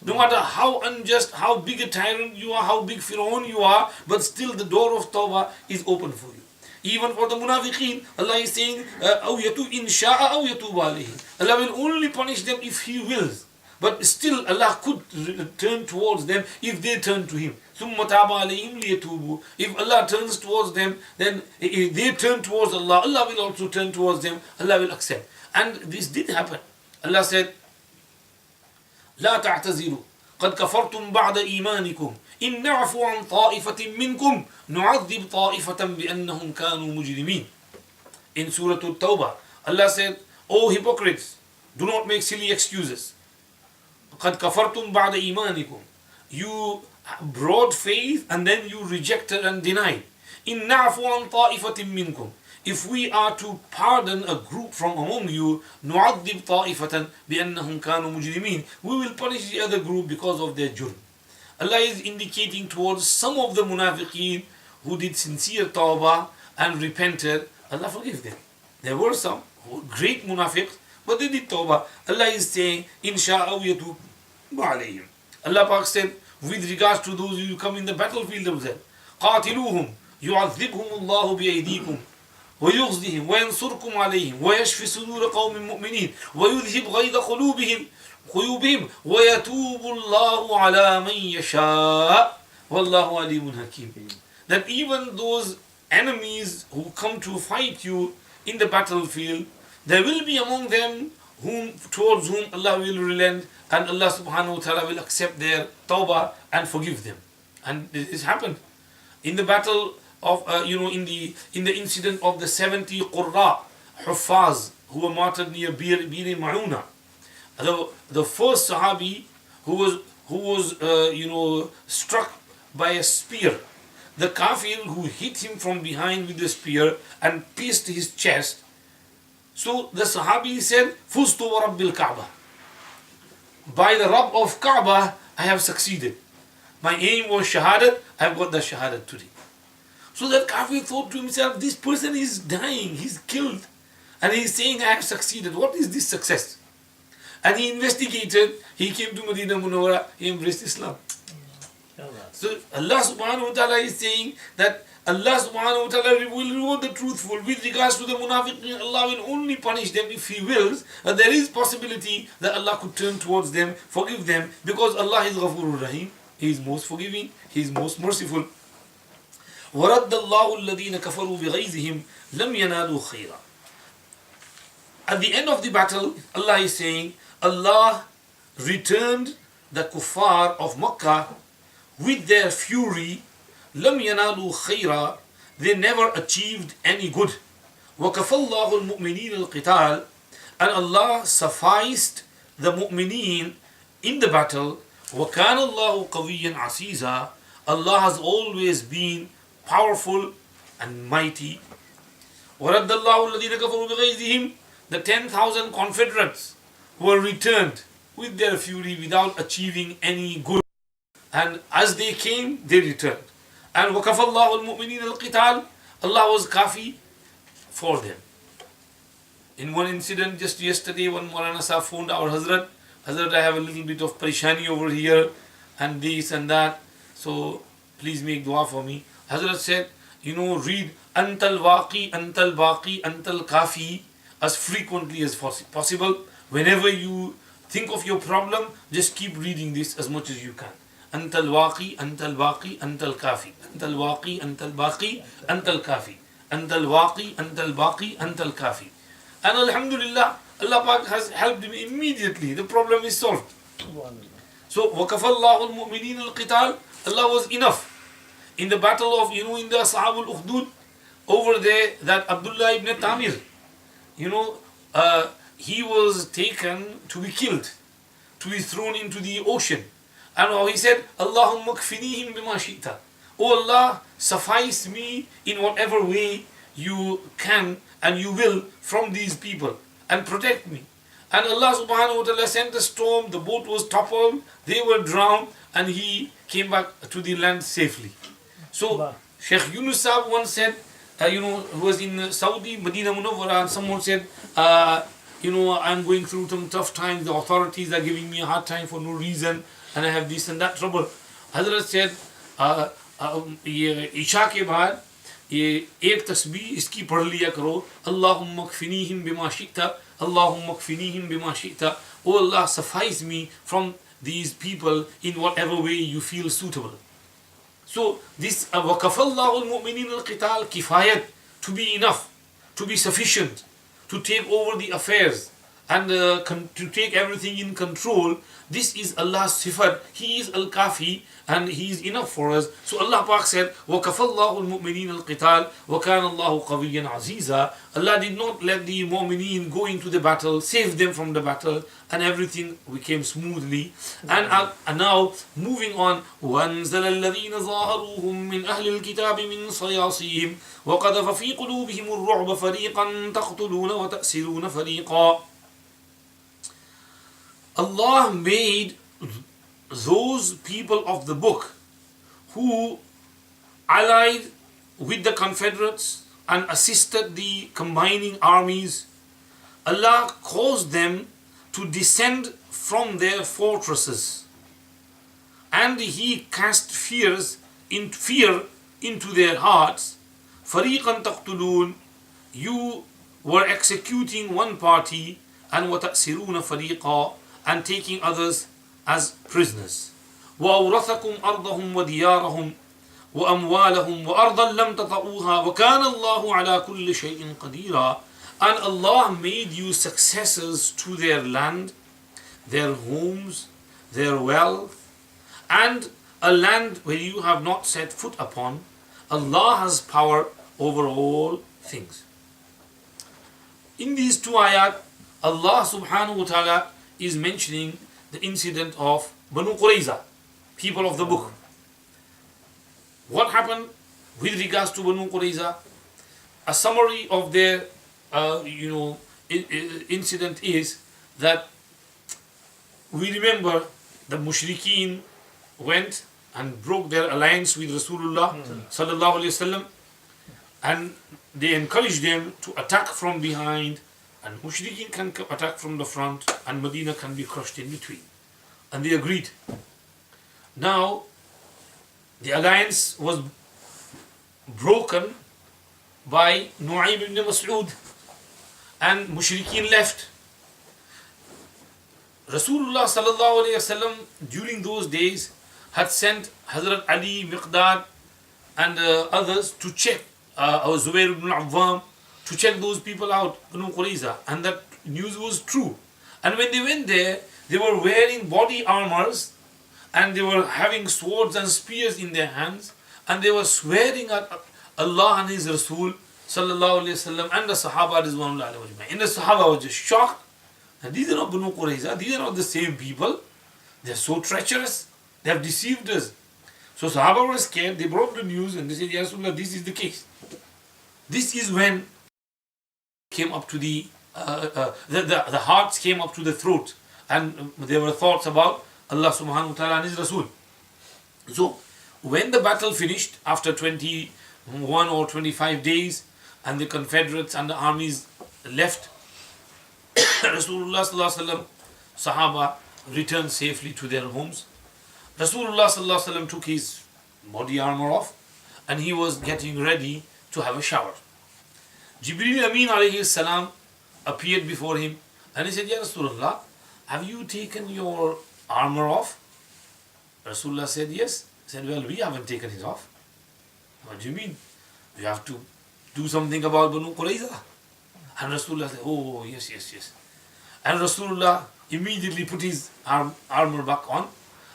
[SPEAKER 1] No matter how unjust, how big a tyrant you are, how big Fir'aun you are, but still the door of tawbah is open for you. Even for the munafiqeen, Allah is saying, أَوْ يَتُوبْ إِنْ شَاءَ أَوْ يَتُوبَ عَلَيْهِ. Allah will only punish them if He wills. But still Allah could turn towards them if they turn to Him. ثُمَّ تَابَ عَلَيْهِمْ لِيَتُوبُوا. If Allah turns towards them, then if they turn towards Allah, Allah will also turn towards them. Allah will accept. And this did happen. Allah said, لا تعتذروا قد كفرتم بعد إيمانكم إن نعفو عن طائفة منكم نعذب طائفة بأنهم كانوا مجرمين. In Surah At-Tawbah, Allah said, O hypocrites, do not make silly excuses. قد كفرتم بعد إيمانكم. You broad faith and then you rejected and denied. إِن نَعْفُ عَنْ طَائِفَةٍ مِّنْكُمْ. If we are to pardon a group from among you, نُعَذِّبْ طَائِفَةً بِأَنَّهُمْ كَانُوا مُجْرِمِينَ. We will punish the other group because of their jurm. Allah is indicating towards some of the munafiqeen who did sincere tawbah and repented. Allah forgive them. There were some great munafiqs, but they did tawbah. Allah is saying, إِن شَاءَ يَتُوبَ عَلَيْهِمْ. Allah Pak said, with regards to those who come in the battlefield themselves, قَاتِلُوهُمْ يُعَذِّبْهُمُ اللَّهُ بِأَيْدِيكُمْ ويخزهم وينصركم عليهم ويشفي صدور قوم مؤمنين ويذهب غيظ قلوبهم ويتوب الله على من يشاء والله عليم حكيم. That even those enemies who come to fight you in the battlefield, there will be among them towards whom Allah will relent, and Allah subhanahu wa ta'ala will accept their tawbah and forgive them. And this happened in the battle of in the incident of the 70 Qurra Huffaz who were martyred near Bir Ma'una. The first Sahabi who was struck by a spear, the kafir who hit him from behind with the spear and pierced his chest. So the Sahabi said, Fustu wa Rabbil Kaaba. By the Rabb of Kaaba, I have succeeded. My aim was Shahadat, I have got the Shahadat today. So that kafir thought to himself, this person is dying, he's killed. And he's saying, I have succeeded. What is this success? And he investigated, he came to Medina Munawwara, he embraced Islam. So Allah subhanahu wa ta'ala is saying that Allah subhanahu wa ta'ala will reward the truthful. With regards to the munafiqeen, Allah will only punish them if He wills. There is possibility that Allah could turn towards them, forgive them, because Allah is Ghafurur Rahim. He is most forgiving, He is most merciful. وَرَدَّ اللَّهُ الَّذِينَ كَفَرُوا بِغَيْظِهِمْ لَمْ يَنَالُوا خَيْرًا. At the end of the battle, Allah is saying, Allah returned the kuffar of Makkah with their fury. لَمْ يَنَالُوا خَيْرًا. They never achieved any good. وَكَفَى اللَّهُ الْمُؤْمِنِينَ الْقِتَالِ. And Allah sufficed the mu'mineen in the battle. وَكَانَ اللَّهُ قَوِيًّا عَزِيزًا. Allah has always been powerful and mighty. وَرَدَّ اللَّهُ الَّذِينَ كَفَرُوا بِغَيْظِهِمْ. The 10,000 confederates were returned with their fury without achieving any good. And as they came, they returned. And وَكَفَى اللَّهُ الْمُؤْمِنِينَ الْقِتَالِ. Allah was kafi for them. In one incident just yesterday, when Maulana Sahib phoned our Hazrat, I have a little bit of parishani over here and this and that, so please make dua for me. Hazrat said, read Antal Waqi, Antal Baqi, Antal Kafi as frequently as possible. Whenever you think of your problem, just keep reading this as much as you can. Antal Waqi, Antal Baqi, Antal Kafi. Antal Waqi, Antal Baqi, Antal Kafi. Antal Waqi, Antal Baqi, Antal Kafi. And Alhamdulillah, Allah Pak has helped him immediately. The problem is solved. So, وَكَفَى اللَّهُ الْمُؤْمِنِينَ الْقِتَالِ. Allah was enough. In the battle of, in the Ashab al-Ukhdud, over there, that Abdullah ibn Tamir, he was taken to be killed, to be thrown into the ocean. And he said, Allahumma kfinihim bima shi'ta. Oh Allah, suffice me in whatever way you can and you will from these people and protect me. And Allah subhanahu wa ta'ala sent a storm, the boat was toppled, they were drowned, and he came back to the land safely. So Shaykh Yunus Sahib once said, who was in Saudi, Medina Munawwara, and someone said, I'm going through some tough times, the authorities are giving me a hard time for no reason, and I have this and that trouble. Hazrat said, Isha ke baad, ये एक तस्बीह इसकी पढ़ लिया करो, अल्लाहुम्मा कफिनीहिम बिमा शि'ता, अल्लाहुम्मा कफिनीहिम बिमा शि'ता. Oh Allah, suffice me from these people in whatever way you feel suitable. So this وَكَفَى اللَّهُ الْمُؤْمِنِينَ الْقِتَالِ, kifayat, to be enough, to be sufficient, to take over the affairs. and to take everything in control. This is Allah's sifat. He is Al-Kafi and He is enough for us. So Allah Pak said, وَكَفَى اللَّهُ الْمُؤْمِنِينَ الْقِتَالِ وَكَانَ اللَّهُ قَوِيًّا عَزِيزًا. Allah did not let the mu'mineen go into the battle, save them from the battle, and everything became smoothly. And now, moving on, وَأَنزَلَ الَّذِينَ ظَاهَرُوهُم مِّنْ أَهْلِ الْكِتَابِ مِنْ صَيَاصِيهِمْ وَقَذَفَ فِي قُلُوبِهِمُ الرُّعْبَ فَرِيقًا تَقْتُلُونَ وَتَأْسِرُونَ فَرِيقًا. Allah made those people of the book who allied with the Confederates and assisted the combining armies. Allah caused them to descend from their fortresses, and He cast fear into their hearts. فَرِيقًا تَقْتُلُونَ. You were executing one party, and وَتَأْسِرُونَ فَرِيقًا, and taking others as prisoners. وَأَوْرَثَكُمْ أَرْضَهُمْ وَدِيَارَهُمْ وَأَمْوَالَهُمْ وَأَرْضًا لَمْ تَطَئُوهَا وَكَانَ اللَّهُ عَلَى كُلِّ شَيْءٍ قَدِيرًا. And Allah made you successors to their land, their homes, their wealth, and a land where you have not set foot upon. Allah has power over all things. In these two ayat, Allah subhanahu wa ta'ala is mentioning the incident of Banu Qurayza, people of the book. What happened with regards to Banu Qurayza? A summary of their incident is that we remember the mushrikeen went and broke their alliance with Rasulullah sallallahu alaihi wasallam, and they encouraged them to attack from behind, and mushrikeen can attack from the front, and Medina can be crushed in between. And they agreed. Now, the alliance was broken by Nu'aym ibn Mas'ud, and mushrikeen left. Rasulullah sallallahu alayhi wasallam during those days had sent Hazrat Ali, Miqdad, and others to check, Zubair ibn Awwam, to check those people out, Banu Qurayza, and that news was true. And when they went there, they were wearing body armors, and they were having swords and spears in their hands, and they were swearing at Allah and His Rasul sallallahu alayhi wasallam and the Sahaba rizwanullah alayhim. And the Sahaba were just shocked. And these are not Banu Qurayza, these are not the same people. They are so treacherous, they have deceived us. So Sahaba were scared, they brought the news and they said, Ya Rasulullah, this is the case. This is when came up to the hearts came up to the throat, and there were thoughts about Allah subhanahu wa ta'ala and His Rasul. So when the battle finished after 21 or 25 days, and the Confederates and the armies left, Rasulullah sallallahu alaihi wasallam, Sahaba returned safely to their homes. Rasulullah sallallahu alaihi wasallam took his body armor off, and he was getting ready to have a shower. Jibreel Amin alayhi salam appeared before him, and he said, Ya Rasulullah, have you taken your armor off? Rasulullah said, yes. He said, well, we haven't taken it off. What do you mean? You have to do something about Banu Qurayza. And Rasulullah said, oh, yes. And Rasulullah immediately put his armor back on,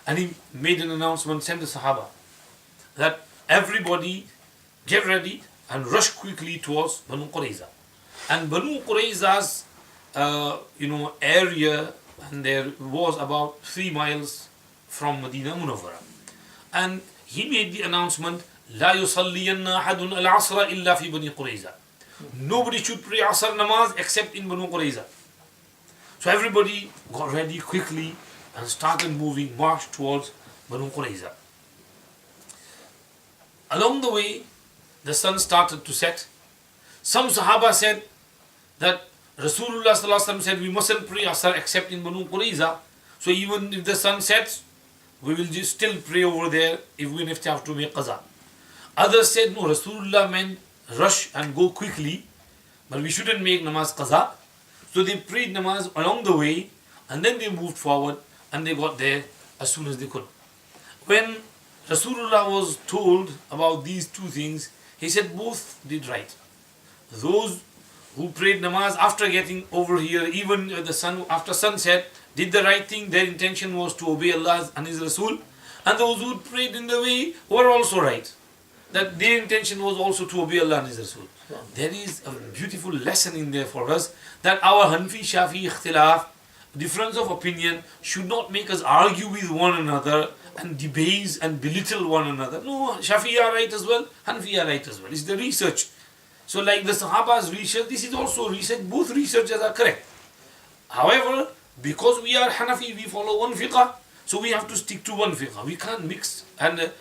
[SPEAKER 1] and he made an announcement, sent the Sahaba, that everybody get ready and rush quickly towards Banu Qurayza. And Banu Qurayza's area, and there was about 3 miles from Medina Munawwara. And he made the announcement, لا يصلين أحد العصر إلا في بني قريظة. Nobody should pray Asr namaz except in Banu Qurayza. So everybody got ready quickly and started moving, marched towards Banu Qurayza. Along the way, the sun started to set. Some Sahaba said that Rasulullah sallallahu alaihi wasallam said we mustn't pray Asr except in Banu Qurayza. So even if the sun sets, we will just still pray over there, even if they have to make qaza. Others said no, Rasulullah meant rush and go quickly, but we shouldn't make namaz qaza. So they prayed namaz along the way, and then they moved forward, and they got there as soon as they could. When Rasulullah was told about these two things, he said both did right. Those who prayed namaz after getting over here, even the sun after sunset, did the right thing. Their intention was to obey Allah and His Rasul. And those who prayed in the way were also right. That their intention was also to obey Allah and His Rasul. There is a beautiful lesson in there for us, that our Hanfi Shafi ikhtilaf, difference of opinion, should not make us argue with one another and debase and belittle one another. No, Shafi are right as well, Hanfi are right as well. It's the research. So like the Sahaba's research, this is also research. Both researchers are correct. However, because we are Hanafi, we follow one fiqh, so we have to stick to one fiqh. We can't mix and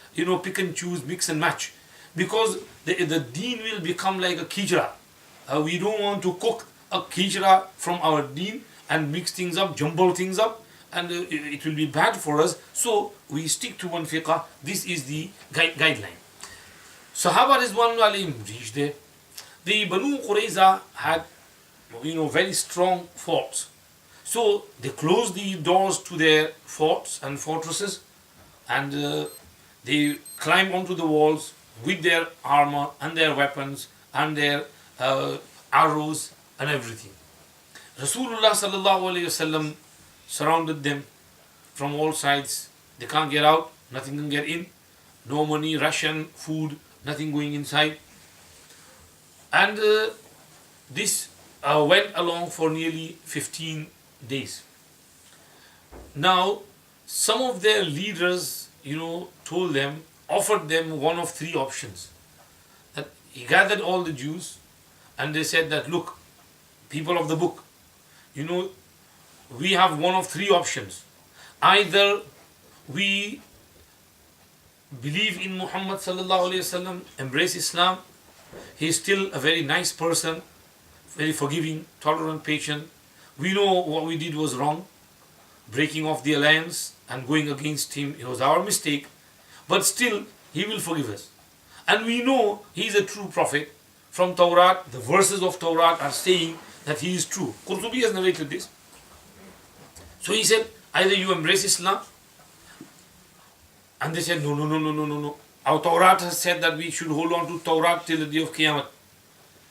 [SPEAKER 1] pick and choose, mix and match, because the deen will become like a kijra. We don't want to cook a kijra from our deen and mix things up, jumble things up, and it will be bad for us. So we stick to one fiqh. This is the guideline. Sahaba Rizwan alayhim reached there. The Banu Qurayza had very strong forts. So they closed the doors to their forts and fortresses, and they climbed onto the walls with their armor and their weapons and their arrows and everything. Rasulullah sallallahu alaihi wasallam surrounded them from all sides. They can't get out, nothing can get in, no money, ration, food, nothing going inside. And this went along for nearly 15 days. Now, some of their leaders, told them, offered them one of three options. That he gathered all the Jews and they said that, look, people of the book, we have one of three options. Either we believe in Muhammad sallallahu alaihi wasallam, embrace Islam. He is still a very nice person, very forgiving, tolerant, patient. We know what we did was wrong, breaking off the alliance and going against him. It was our mistake, but still he will forgive us. And we know he is a true prophet. From Torah, the verses of Torah are saying that he is true. Qurtubi has narrated this. So he said, either you embrace Islam, and they said, no. Our Torah has said that we should hold on to Torah till the day of Qiyamah.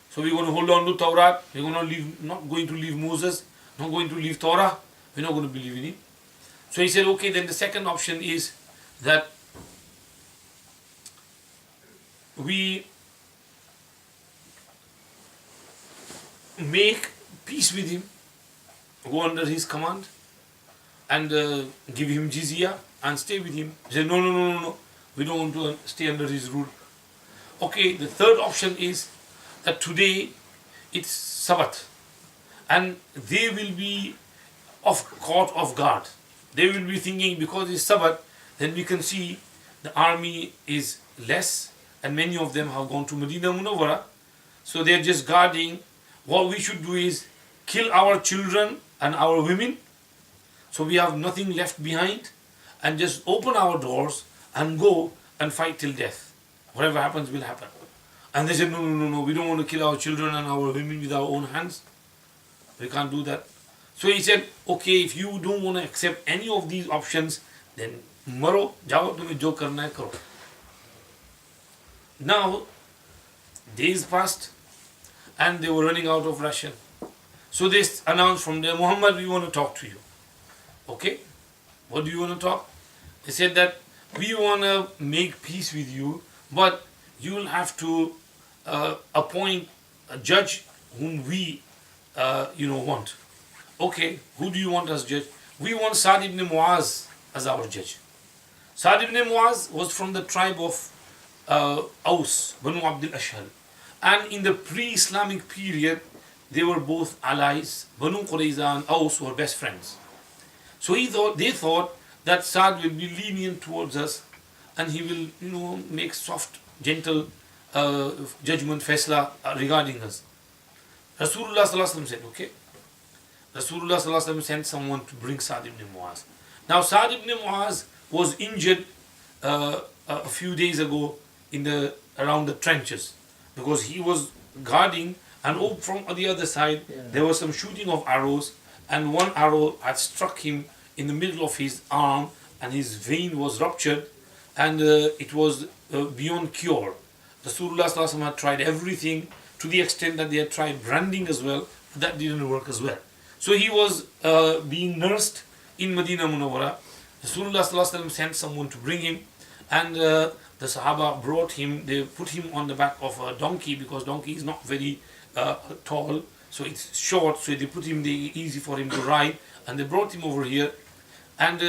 [SPEAKER 1] So we're going to hold on to Torah. We're not going to leave Moses, not going to leave Torah. We're not going to believe in him. So he said, okay, then the second option is that we make peace with him, go under his command, and give him jizya and stay with him. He said, no. We don't want to stay under his rule. Okay, the third option is that today it's Sabbath and they will be caught off guard. They will be thinking, because it's Sabbath, then we can see the army is less and many of them have gone to Medina Munawwara. So they're just guarding. What we should do is kill our children and our women, so we have nothing left behind, and just open our doors and go and fight till death. Whatever happens will happen. And they said, no, we don't want to kill our children and our women with our own hands. We can't do that. So he said, okay, if you don't want to accept any of these options, then maro, jao, tumhe jo karna hai karo. Now, days passed and they were running out of ration. So they announced from there, Muhammad, we want to talk to you. Okay, what do you want to talk? They said that we want to make peace with you, but you will have to appoint a judge whom we want. Okay, who do you want as judge? We want Sa'd ibn Mu'az as our judge. Sa'd ibn Mu'az was from the tribe of Aus, Banu Abdul Ashhal. And in the pre-Islamic period, they were both allies. Banu Qurayza and Aus were best friends. So they thought that Sa'd will be lenient towards us and he will, make soft, gentle judgment, faisla regarding us. Rasulullah sallallahu alaihi wasallam said, okay. Rasulullah sallallahu alaihi wasallam sent someone to bring Sa'd ibn Mu'az. Now Sa'd ibn Mu'az was injured a few days ago around the trenches, because he was guarding, and from the other side there was some shooting of arrows, and one arrow had struck him in the middle of his arm and his vein was ruptured, and it was beyond cure. Rasulullah sallallahu alaihi wasallam had tried everything to the extent that they had tried branding as well. That didn't work as well. So he was being nursed in Medina Munawwara. Rasulullah sallallahu alaihi wasallam sent someone to bring him, and the Sahaba brought him. They put him on the back of a donkey, because donkey is not very tall, so it's short. So they put him there, easy for him to ride, and they brought him over here. And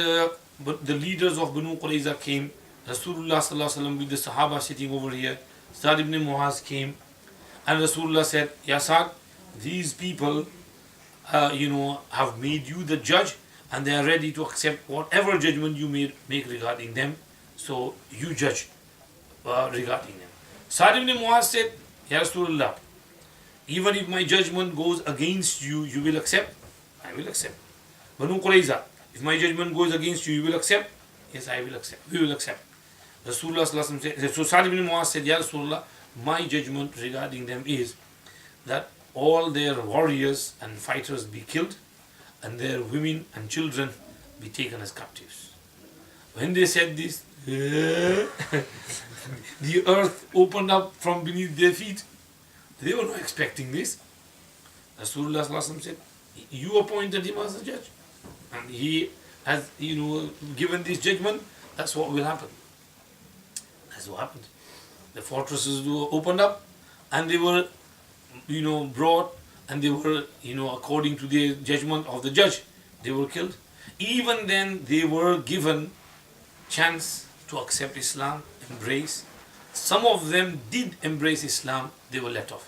[SPEAKER 1] but the leaders of Banu Qurayza came. Rasulullah sallallahu alaihi wasallam with the Sahaba sitting over here. Sa'd ibn Muaz came, and Rasulullah said, "Ya Sa'd, these people, have made you the judge, and they are ready to accept whatever judgment you make regarding them. So you judge regarding them." Sa'd ibn Muaz said, "Ya Rasulullah, even if my judgment goes against you, you will accept?" "I will accept." Banu Qurayza, "If my judgment goes against you, you will accept?" "Yes, I will accept. We will accept." Rasulullah sallallahu alaihi wasallam said, so Sa'd ibn Muaz said, "Ya Rasulullah, my judgment regarding them is that all their warriors and fighters be killed, and their women and children be taken as captives." When they said this, the earth opened up from beneath their feet. They were not expecting this. Rasulullah sallallahu alaihi wasallam said, "You appointed him as a judge, and he has given this judgment. That's what will happen." That's what happened. The fortresses were opened up, and they were brought, and they were according to the judgment of the judge, they were killed. Even then they were given chance to accept Islam, embrace. Some of them did embrace Islam, they were let off.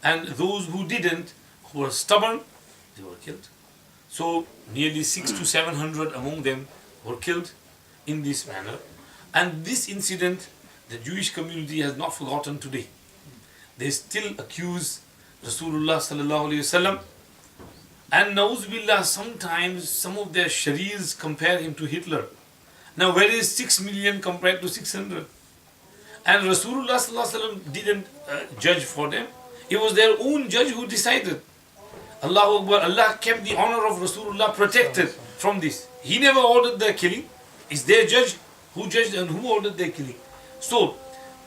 [SPEAKER 1] And those who didn't, who were stubborn, they were killed. So nearly 600 to 700 among them were killed in this manner. And this incident, the Jewish community has not forgotten today. They still accuse Rasulullah sallallahu alaihi wasallam, and na'uzubillah, sometimes some of their shari'as compare him to Hitler. Now where is 6 million compared to 600? And Rasulullah sallallahu alaihi wasallam didn't judge for them. It was their own judge who decided. Allahu Akbar, Allah kept the honor of Rasulullah protected from this. He never ordered their killing. It's their judge who judged and who ordered their killing. So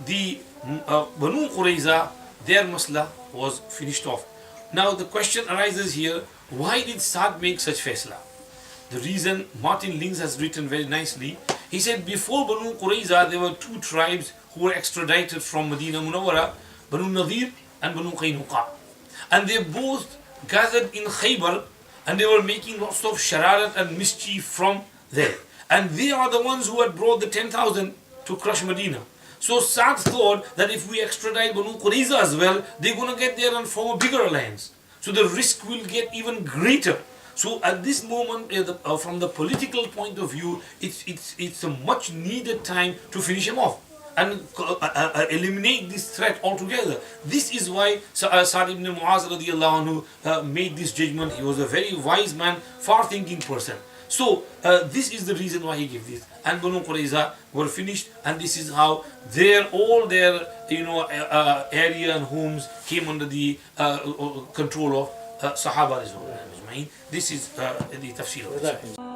[SPEAKER 1] the Banu Qurayza, their masla was finished off. Now the question arises here, why did Sa'd make such faisla? The reason, Martin Lings has written very nicely. He said before Banu Qurayza there were two tribes who were extradited from Medina Munawwara, Banu Nadir and Banu Qaynuqa. And they both gathered in Khaybar, and they were making lots of shararat and mischief from there. And they are the ones who had brought the 10,000 to crush Medina. So Sa'd thought that if we extradite Banu Qurayza as well, they're going to get there and form a bigger alliance. So the risk will get even greater. So at this moment, from the political point of view, it's a much needed time to finish him off and eliminate this threat altogether. This is why Sa'd ibn Mu'az radiallahu anhu made this judgment. He was a very wise man, far-thinking person. So this is the reason why he gave this. And Banu Qurayza were finished, and this is how all their area and homes came under the control of Sahaba. This is the Tafseer of Surah Ahzab.